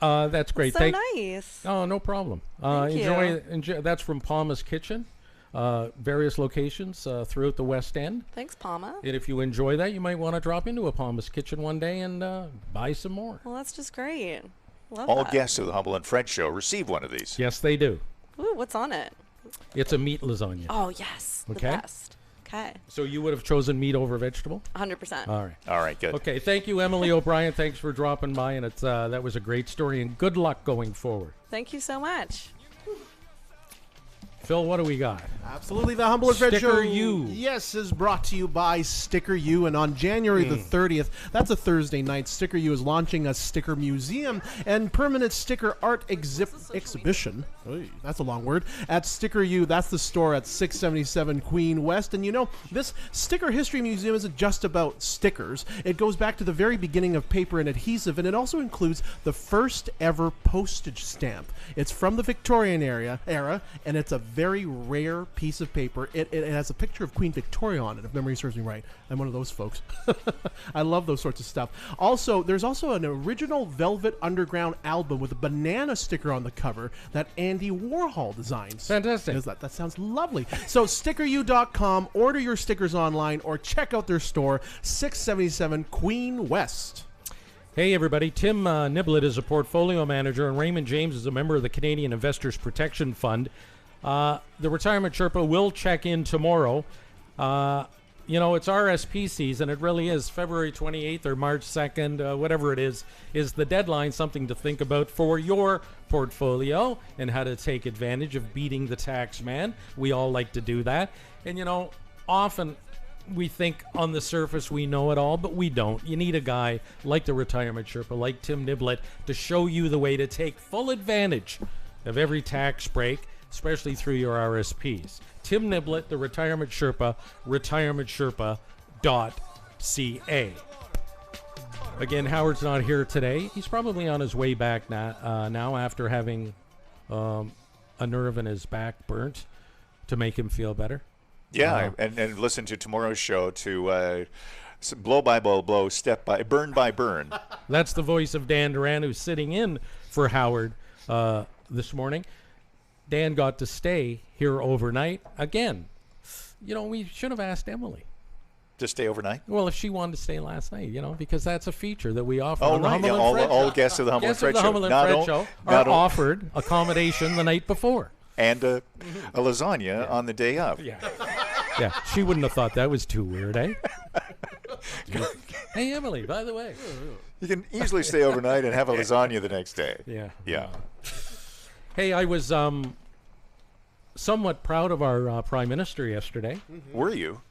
That's great. So nice. Oh, no problem. Enjoy. That's from Palma's Kitchen. Various locations throughout the West End. Thanks, Palma. And if you enjoy that, you might want to drop into a Palma's Kitchen one day and buy some more. Well, that's just great. Love All that. guests of the Humble and Fred Show receive one of these. Yes, they do. Ooh, what's on it? It's a meat lasagna. Oh, yes. The best. Okay. So you would have chosen meat over vegetable? 100%. All right. All right, good. Okay, thank you, Emily O'Brien. Thanks for dropping by, and that was a great story, and good luck going forward. Thank you so much. Phil, what do we got? Absolutely. The Humble and Fred Show, Sticker U. yes, is brought to you by Sticker U. And on January the 30th, that's a Thursday night, Sticker U is launching a sticker museum and permanent sticker art exhibition. Oy, that's a long word. At Sticker U, that's the store at 677 Queen West. And you know, this Sticker History Museum isn't just about stickers. It goes back to the very beginning of paper and adhesive, and it also includes the first ever postage stamp. It's from the Victorian era, and it's a very rare piece of paper. It has a picture of Queen Victoria on it, if memory serves me right. I'm one of those folks. I love those sorts of stuff. Also, there's also an original Velvet Underground album with a banana sticker on the cover that Andy Warhol designs. Fantastic. That sounds lovely. So stickeru.com, order your stickers online, or check out their store, 677 Queen West. Hey, everybody. Tim Niblett is a portfolio manager, and Raymond James is a member of the Canadian Investors Protection Fund. The Retirement Sherpa will check in tomorrow. You know, it's RSP season. It really is. February 28th or March 2nd, whatever it is the deadline. Something to think about for your portfolio and how to take advantage of beating the tax man. We all like to do that. And, you know, often we think on the surface we know it all, but we don't. You need a guy like the Retirement Sherpa, like Tim Niblett, to show you the way to take full advantage of every tax break, especially through your RSPs. Tim Niblett, the Retirement Sherpa, retirementsherpa.ca. Again, Howard's not here today. He's probably on his way back now after having a nerve in his back burnt to make him feel better. Yeah, and listen to tomorrow's show to blow by blow, step by, burn by burn. That's the voice of Dan Duran, who's sitting in for Howard this morning. Dan got to stay here overnight. Again, we should have asked Emily. To stay overnight? Well, if she wanted to stay last night, because that's a feature that we offer Oh, on the right. Humble Yeah, and Fred all Show. guests of the Humble and Fred Show. Humble and Fred Show are offered accommodation the night before. And a lasagna on the day of. Yeah, she wouldn't have thought that was too weird, eh? Hey, Emily, by the way. You can easily stay overnight and have a lasagna the next day. Yeah. Hey, I was somewhat proud of our Prime Minister yesterday. Were you?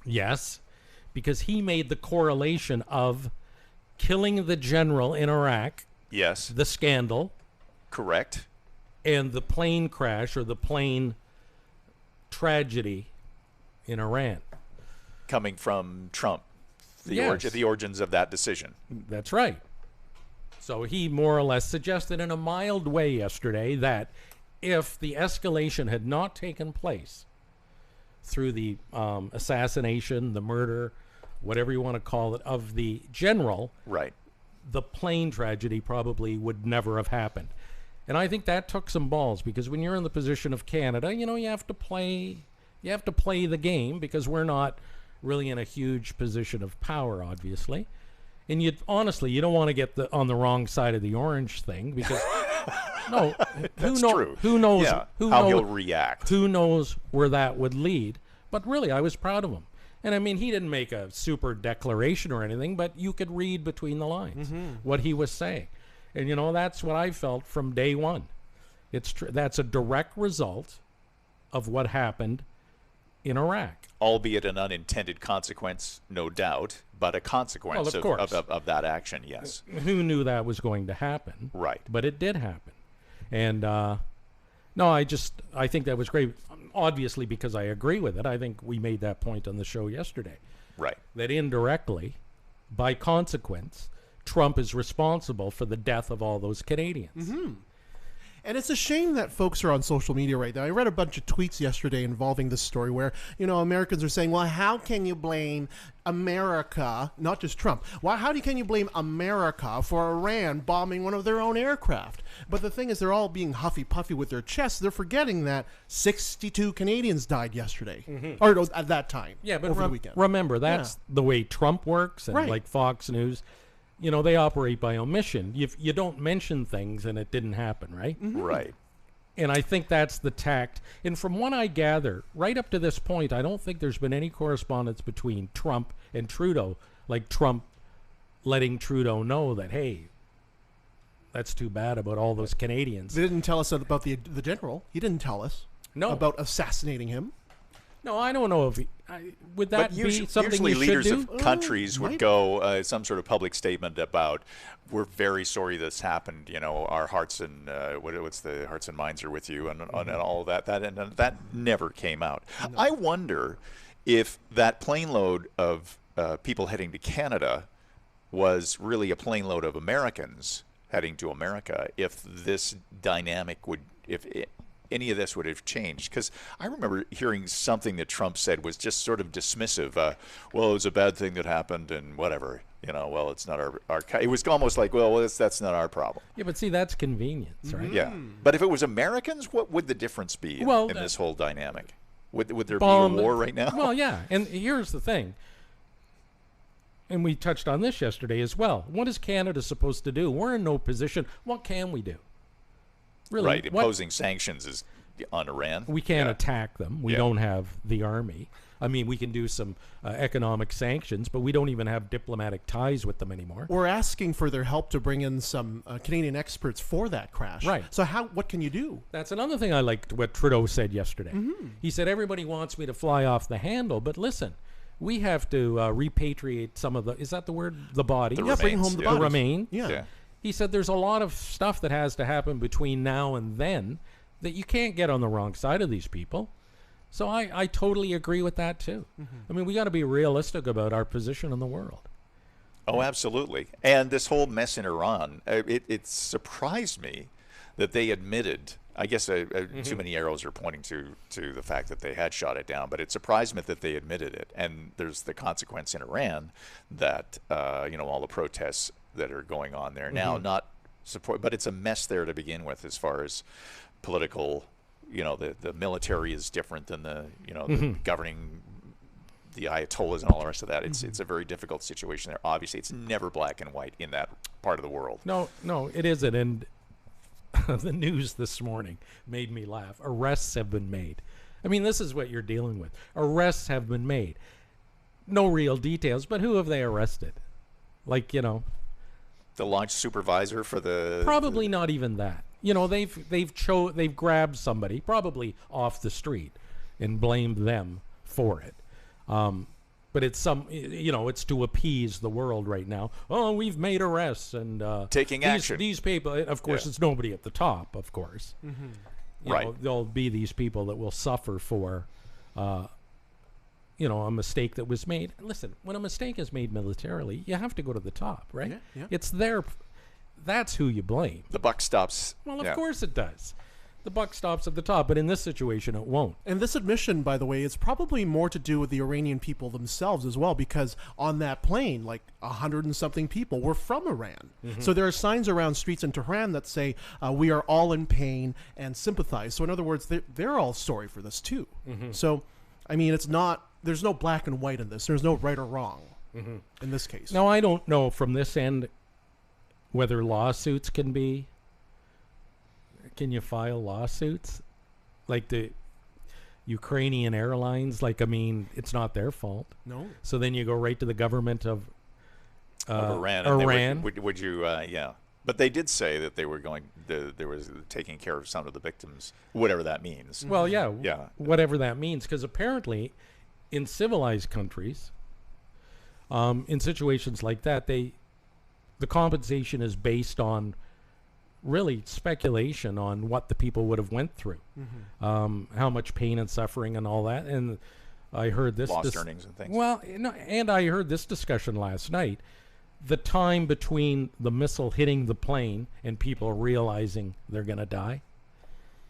Yes, because he made the correlation of killing the general in Iraq. Yes. The scandal. Correct. And the plane crash or the plane tragedy in Iran. Coming from Trump. Yes. The origins of that decision. That's right. So he more or less suggested in a mild way yesterday that if the escalation had not taken place through the assassination, the murder, whatever you want to call it, of the general, right, the plane tragedy probably would never have happened. And I think that took some balls, because when you're in the position of Canada, you have to play the game, because we're not really in a huge position of power, obviously. And you don't want to get on the wrong side of the orange thing, because no, true. Who knows how he'll react? Who knows where that would lead? But really, I was proud of him. And I mean, he didn't make a super declaration or anything, but you could read between the lines what he was saying. And that's what I felt from day one. That's a direct result of what happened in Iraq. Albeit an unintended consequence, no doubt, but a consequence of that action, yes. Who knew that was going to happen? Right. But it did happen. And I think that was great. Obviously, because I agree with it. I think we made that point on the show yesterday. Right. That indirectly, by consequence, Trump is responsible for the death of all those Canadians. And it's a shame that folks are on social media right now. I read a bunch of tweets yesterday involving this story where, Americans are saying, well, how can you blame America, not just Trump? Can you blame America for Iran bombing one of their own aircraft? But the thing is, they're all being huffy-puffy with their chests. They're forgetting that 62 Canadians died yesterday, or at that time, but over the weekend. Remember, that's the way Trump works, and like Fox News. They operate by omission. You don't mention things and it didn't happen, right? Right. And I think that's the tact. And from what I gather, right up to this point, I don't think there's been any correspondence between Trump and Trudeau, like Trump letting Trudeau know that, hey, that's too bad about all those Canadians. They didn't tell us about the general. He didn't tell us about assassinating him. No, I don't know if would that be something usually you leaders should do? of countries would go some sort of public statement about, we're very sorry this happened. Our hearts and what's the hearts and minds are with you, and all that. That never came out. No. I wonder if that plane load of people heading to Canada was really a plane load of Americans heading to America. If this dynamic any of this would have changed, because I remember hearing something that Trump said was just sort of dismissive. Well, it was a bad thing that happened, and whatever. Well, it's not our. It was almost like, well, that's not our problem. Yeah, but see, that's convenience, right? Yeah, but if it was Americans, what would the difference be in this whole dynamic? Would there be a war right now? Well, yeah, and here's the thing. And we touched on this yesterday as well. What is Canada supposed to do? We're in no position. What can we do? Really, right, imposing sanctions is on Iran. We can't attack them. We don't have the army. I mean, we can do some economic sanctions, but we don't even have diplomatic ties with them anymore. We're asking for their help to bring in some Canadian experts for that crash. Right. So what can you do? That's another thing I liked what Trudeau said yesterday. He said, everybody wants me to fly off the handle, but listen, we have to repatriate some of is that the word? The body. Bring home the remain. Yeah. He said there's a lot of stuff that has to happen between now and then that you can't get on the wrong side of these people. So I totally agree with that too. I mean, we got to be realistic about our position in the world. Oh, absolutely. And this whole mess in Iran, it surprised me that they admitted. I guess too many arrows are pointing to the fact that they had shot it down, but it surprised me that they admitted it. And there's the consequence in Iran that all the protests that are going on there now, not support, but it's a mess there to begin with as far as political. The military is different than the governing. The Ayatollahs and all the rest of that. It's a very difficult situation there. Obviously, it's never black and white in that part of the world. No, it isn't. And the news this morning made me laugh. Arrests have been made. I mean, this is what you're dealing with. Arrests have been made. No real details, but who have they arrested? The launch supervisor for the... Probably not even that. They've grabbed somebody, probably off the street, and blamed them for it. But it's it's to appease the world right now. Oh, we've made arrests and taking action. These people, of course, it's nobody at the top, of course. Right. There'll be these people that will suffer for, a mistake that was made. Listen, when a mistake is made militarily, you have to go to the top, right? Yeah. It's their. That's who you blame. The buck stops. Well, of course it does. The buck stops at the top, but in this situation, it won't. And this admission, by the way, is probably more to do with the Iranian people themselves as well, because on that plane, 100 and something people were from Iran. So there are signs around streets in Tehran that say, we are all in pain and sympathize. So in other words, they're all sorry for this too. So, I mean, there's no black and white in this. There's no right or wrong in this case. Now, I don't know from this end whether lawsuits can you file lawsuits? Like the Ukrainian airlines, it's not their fault. No. So then you go right to the government of Iran. Iran. Would you, yeah. But they did say that they were there was taking care of some of the victims, whatever that means. Well, yeah. Whatever that means, because apparently in civilized countries, in situations like that, the compensation is based on really speculation on what the people would have went through, how much pain and suffering and all that. And I heard this lost earnings and things. Well, no, and I heard this discussion last night. The time between the missile hitting the plane and people realizing they're going to die.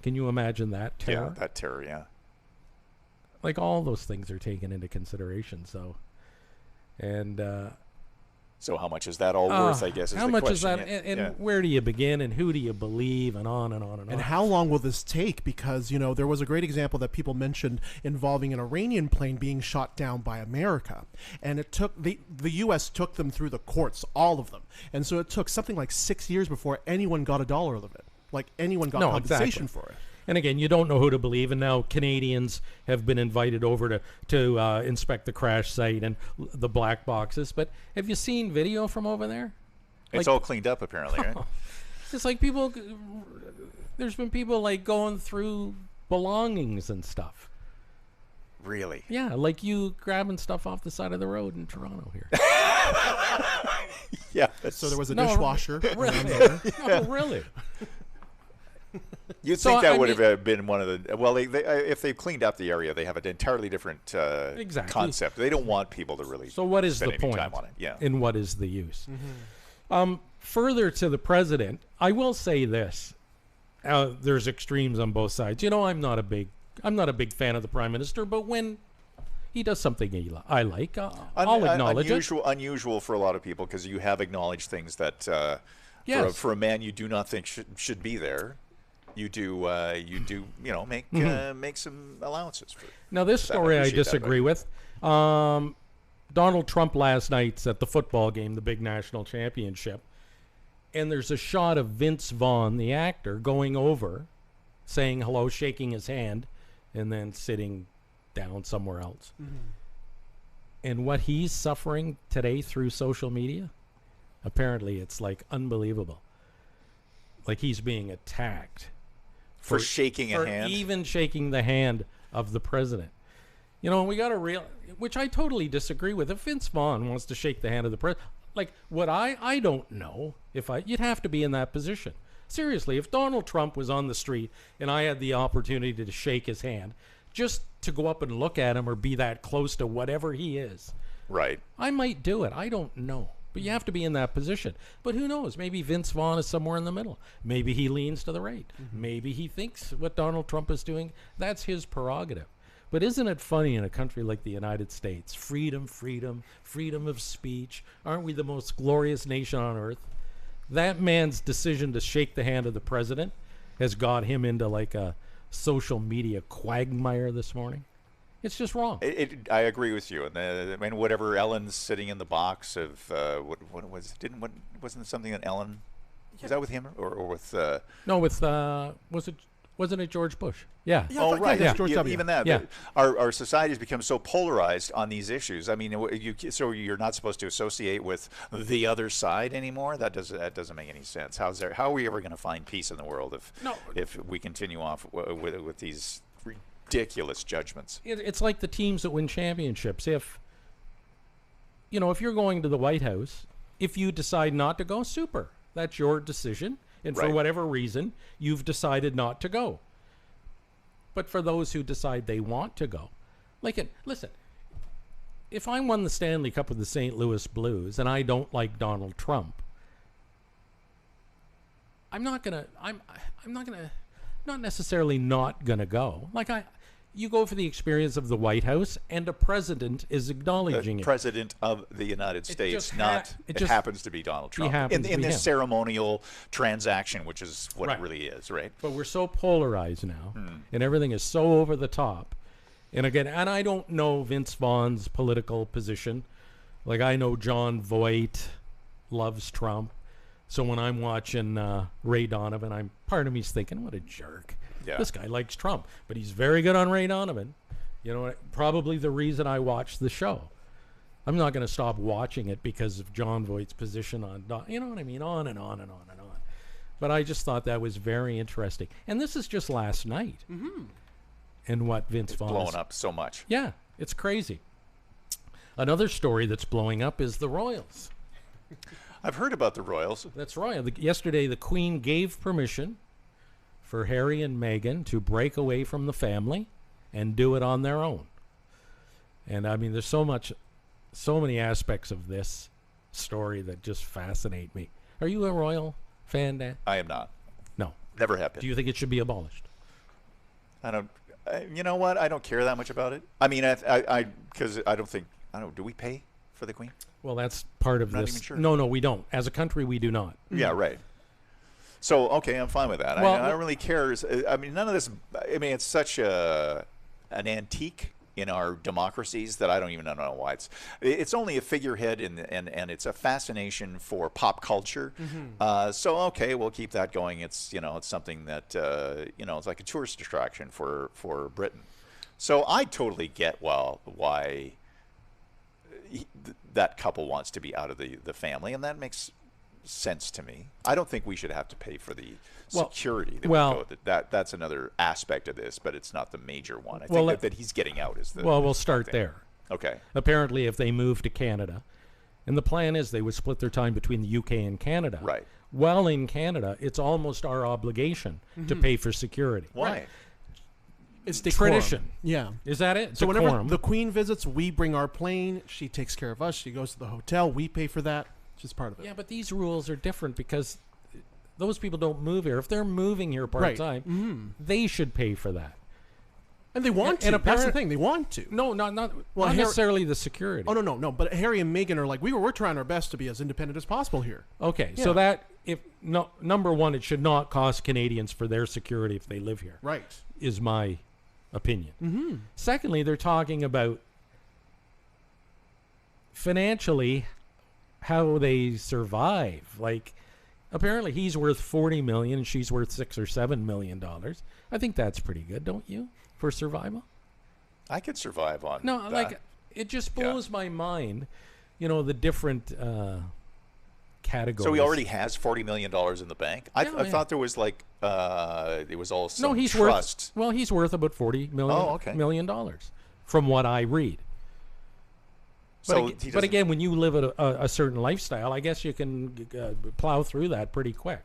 Can you imagine that terror? Yeah, that terror. Yeah. All those things are taken into consideration. So, and. So how much is that all worth, I guess, is how the much question. Is that, and where do you begin, and who do you believe, and on and on and on. And how long will this take? Because, there was a great example that people mentioned involving an Iranian plane being shot down by America. And it took, the U.S. took them through the courts, all of them. And so it took something like 6 years before anyone got $1 of it. Anyone got compensation for it. And again, you don't know who to believe, and now Canadians have been invited over to inspect the crash site and the black boxes. But have you seen video from over there? It's all cleaned up, apparently, right? It's people. There's been people going through belongings and stuff. Really? Yeah, you grabbing stuff off the side of the road in Toronto here. Yeah. So there was a dishwasher. Really? No, really. You'd think that would have been one of the... Well, if they've cleaned up the area, they have an entirely different concept. They don't want people to really So what is spend the any point? time on it. Yeah. And what is the use? Further to the president, I will say this. There's extremes on both sides. I'm not a big fan of the prime minister, but when he does something I like, I'll acknowledge it. Unusual for a lot of people, because you have acknowledged things that for a man you do not think should be there. You do make some allowances for. Now this story I disagree with. Donald Trump last night's at the football game, the big national championship, and there's a shot of Vince Vaughn, the actor, going over, saying hello, shaking his hand, and then sitting down somewhere else. And what he's suffering today through social media, apparently it's unbelievable. He's being attacked. For shaking a hand? Even shaking the hand of the president. We got to which I totally disagree with. If Vince Vaughn wants to shake the hand of the president, I don't know you'd have to be in that position. Seriously, if Donald Trump was on the street and I had the opportunity to shake his hand, just to go up and look at him or be that close to whatever he is. Right. I might do it. I don't know. But you have to be in that position. But who knows? Maybe Vince Vaughn is somewhere in the middle. Maybe he leans to the right. Maybe he thinks what Donald Trump is doing, that's his prerogative. But isn't it funny in a country like the United States? Freedom, freedom, freedom of speech. Aren't we the most glorious nation on earth? That man's decision to shake the hand of the president has got him into like a social media quagmire this morning. It's just wrong. I agree with you. And I mean, whatever Ellen's sitting in the box of wasn't it something that Ellen was that with him or with no with wasn't it George Bush? Yeah. Oh right. Yeah, George W. Even that. Yeah. Our society has become so polarized on these issues. I mean, so you're not supposed to associate with the other side anymore. That doesn't make any sense. How are we ever going to find peace in the world if we continue off with these ridiculous judgments? It's like the teams that win championships. If you're going to the White House, if you decide not to go, super. That's your decision. And for whatever reason, you've decided not to go. But for those who decide they want to go, listen, if I won the Stanley Cup with the St. Louis Blues and I don't like Donald Trump, not necessarily not gonna go. You go for the experience of the White House, and a president is acknowledging it. President of the United States, it just happens to be Donald Trump in this ceremonial transaction, which is what it really is, right? But we're so polarized now, and everything is so over the top. And again, I don't know Vince Vaughn's political position. Like, I know John Voight loves Trump. So when I'm watching Ray Donovan, part of me's thinking, what a jerk. Yeah. This guy likes Trump, but he's very good on Ray Donovan. Probably the reason I watch the show. I'm not going to stop watching it because of John Voight's position on, you know what I mean? On and on and on and on. But I just thought that was very interesting. And this is just last night. Mm-hmm. And what Vince Vaughn blowing up so much. Yeah, it's crazy. Another story that's blowing up is the Royals. I've heard about the Royals. That's right. Yesterday, the Queen gave permission for Harry and Meghan to break away from the family and do it on their own. And I mean, there's so many aspects of this story that just fascinate me. Are you a Royal fan, Dan? I am not. No. Never have been. Do you think it should be abolished? I don't. You know what? I don't care that much about it. I mean, because I don't know. Do we pay for the Queen? Well, that's part of I'm this. Not even sure. No, we don't. As a country, we do not. Yeah, right. So, okay, I'm fine with that. Well, I don't really care. I mean, none of this. I mean, it's such an antique in our democracies that I don't even know why it's only a figurehead and it's a fascination for pop culture. Mm-hmm. So okay, we'll keep that going. It's it's something that it's like a tourist distraction for Britain. So I totally get why that couple wants to be out of the family, and that makes sense to me. I don't think we should have to pay for the security. That's another aspect of this, but it's not the major one. I think that he's getting out is the. Well, we'll start there. Okay. Apparently, if they move to Canada, and the plan is they would split their time between the UK and Canada. Right. Well, in Canada, it's almost our obligation to pay for security. Why? Right. It's tradition. Yeah. Is that it? So decorum. whenever the Queen visits, we bring our plane. She takes care of us. She goes to the hotel. We pay for that. Just part of it. Yeah, but these rules are different because those people don't move here. If they're moving here part-time, they should pay for that. And they want to. That's the thing. They want to. No, not necessarily the security. Oh, no. But Harry and Meghan are like, we're trying our best to be as independent as possible here. Okay, so that, number one, it should not cost Canadians for their security if they live here. Right. Is my opinion. Mm-hmm. Secondly, they're talking about financially how they survive. Like, apparently he's worth $40 million and she's worth $6 or $7 million. I think that's pretty good, don't you, for survival? I could survive on that. Like, it just blows my mind, the different categories. So he already has $40 million in the bank? I thought there was like, it was all some he's trust. He's worth about $40 million from what I read. But again, when you live a certain lifestyle, I guess you can plow through that pretty quick.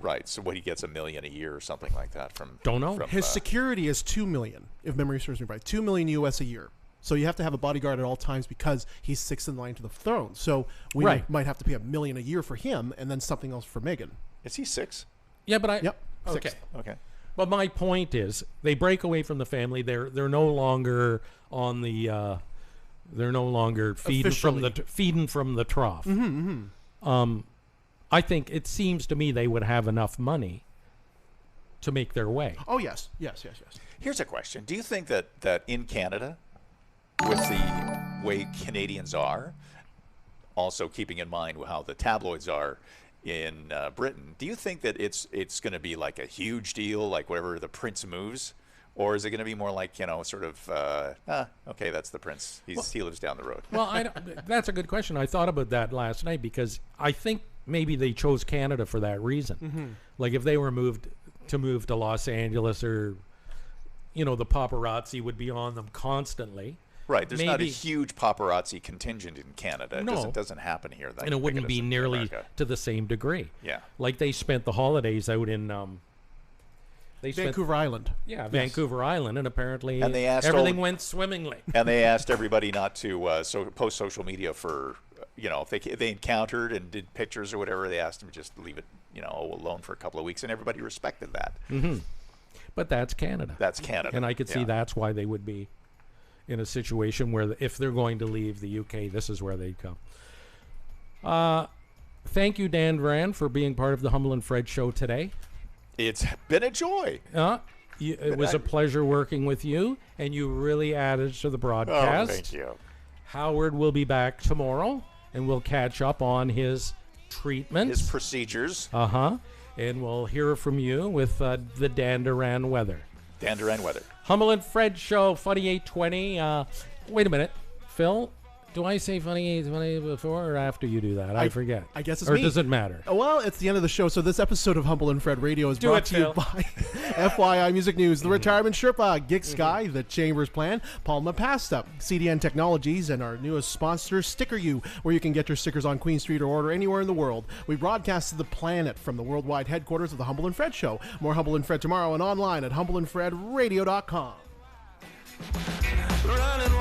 Right. So he gets $1 million a year or something like that from. Don't know. His security is $2 million, if memory serves me right. $2 million US a year. So you have to have a bodyguard at all times because he's sixth in line to the throne. So we Right. might have to pay $1 million a year for him, and then something else for Meghan. Is he 6? Yeah, but Yep. Okay. Sixth. Okay. But my point is, they break away from the family. They're no longer on the. They're no longer feeding from the trough. I think it seems to me they would have enough money to make their way. Oh yes. Here's a question. Do you think that in Canada, with the way Canadians are, also keeping in mind how the tabloids are in Britain, do you think that it's going to be like a huge deal, like wherever the prince moves? Or is it going to be more like, sort of, okay, that's the prince. He lives down the road. Well, that's a good question. I thought about that last night because I think maybe they chose Canada for that reason. Like if they were moved to Los Angeles, or, the paparazzi would be on them constantly. Right. There's not a huge paparazzi contingent in Canada. No. It doesn't happen here. And it wouldn't be nearly America. to the same degree. Yeah. Like they spent the holidays out in Vancouver Island. Yeah, Yes. Vancouver Island, and apparently And they asked everything went swimmingly. And they asked everybody not to post social media for, if they encountered and did pictures or whatever, they asked them to just leave it, alone for a couple of weeks, and everybody respected that. But that's Canada. That's Canada. And I could see that's why they would be in a situation where if they're going to leave the UK, this is where they'd come. Thank you, Dan Duran, for being part of the Humble and Fred show today. It's been a joy. It was a pleasure working with you, and you really added to the broadcast. Oh, thank you. Howard will be back tomorrow, and we'll catch up on his treatment. His procedures. And we'll hear from you with the Dan Duran weather. Dan Duran weather. Humble and Fred show, Funny 820. Wait a minute. Phil, do I say Funny 820 before or after you do that? I forget. I guess it's or me. Does it matter? Well, it's the end of the show, so this episode of Humble and Fred Radio is brought to you by FYI Music News, The Retirement Sherpa, Gig Sky, The Chambers Plan, Palma Pasta, CDN Technologies, and our newest sponsor, Sticker You, where you can get your stickers on Queen Street or order anywhere in the world. We broadcast to the planet from the worldwide headquarters of the Humble and Fred Show. More Humble and Fred tomorrow and online at humbleandfredradio.com. Running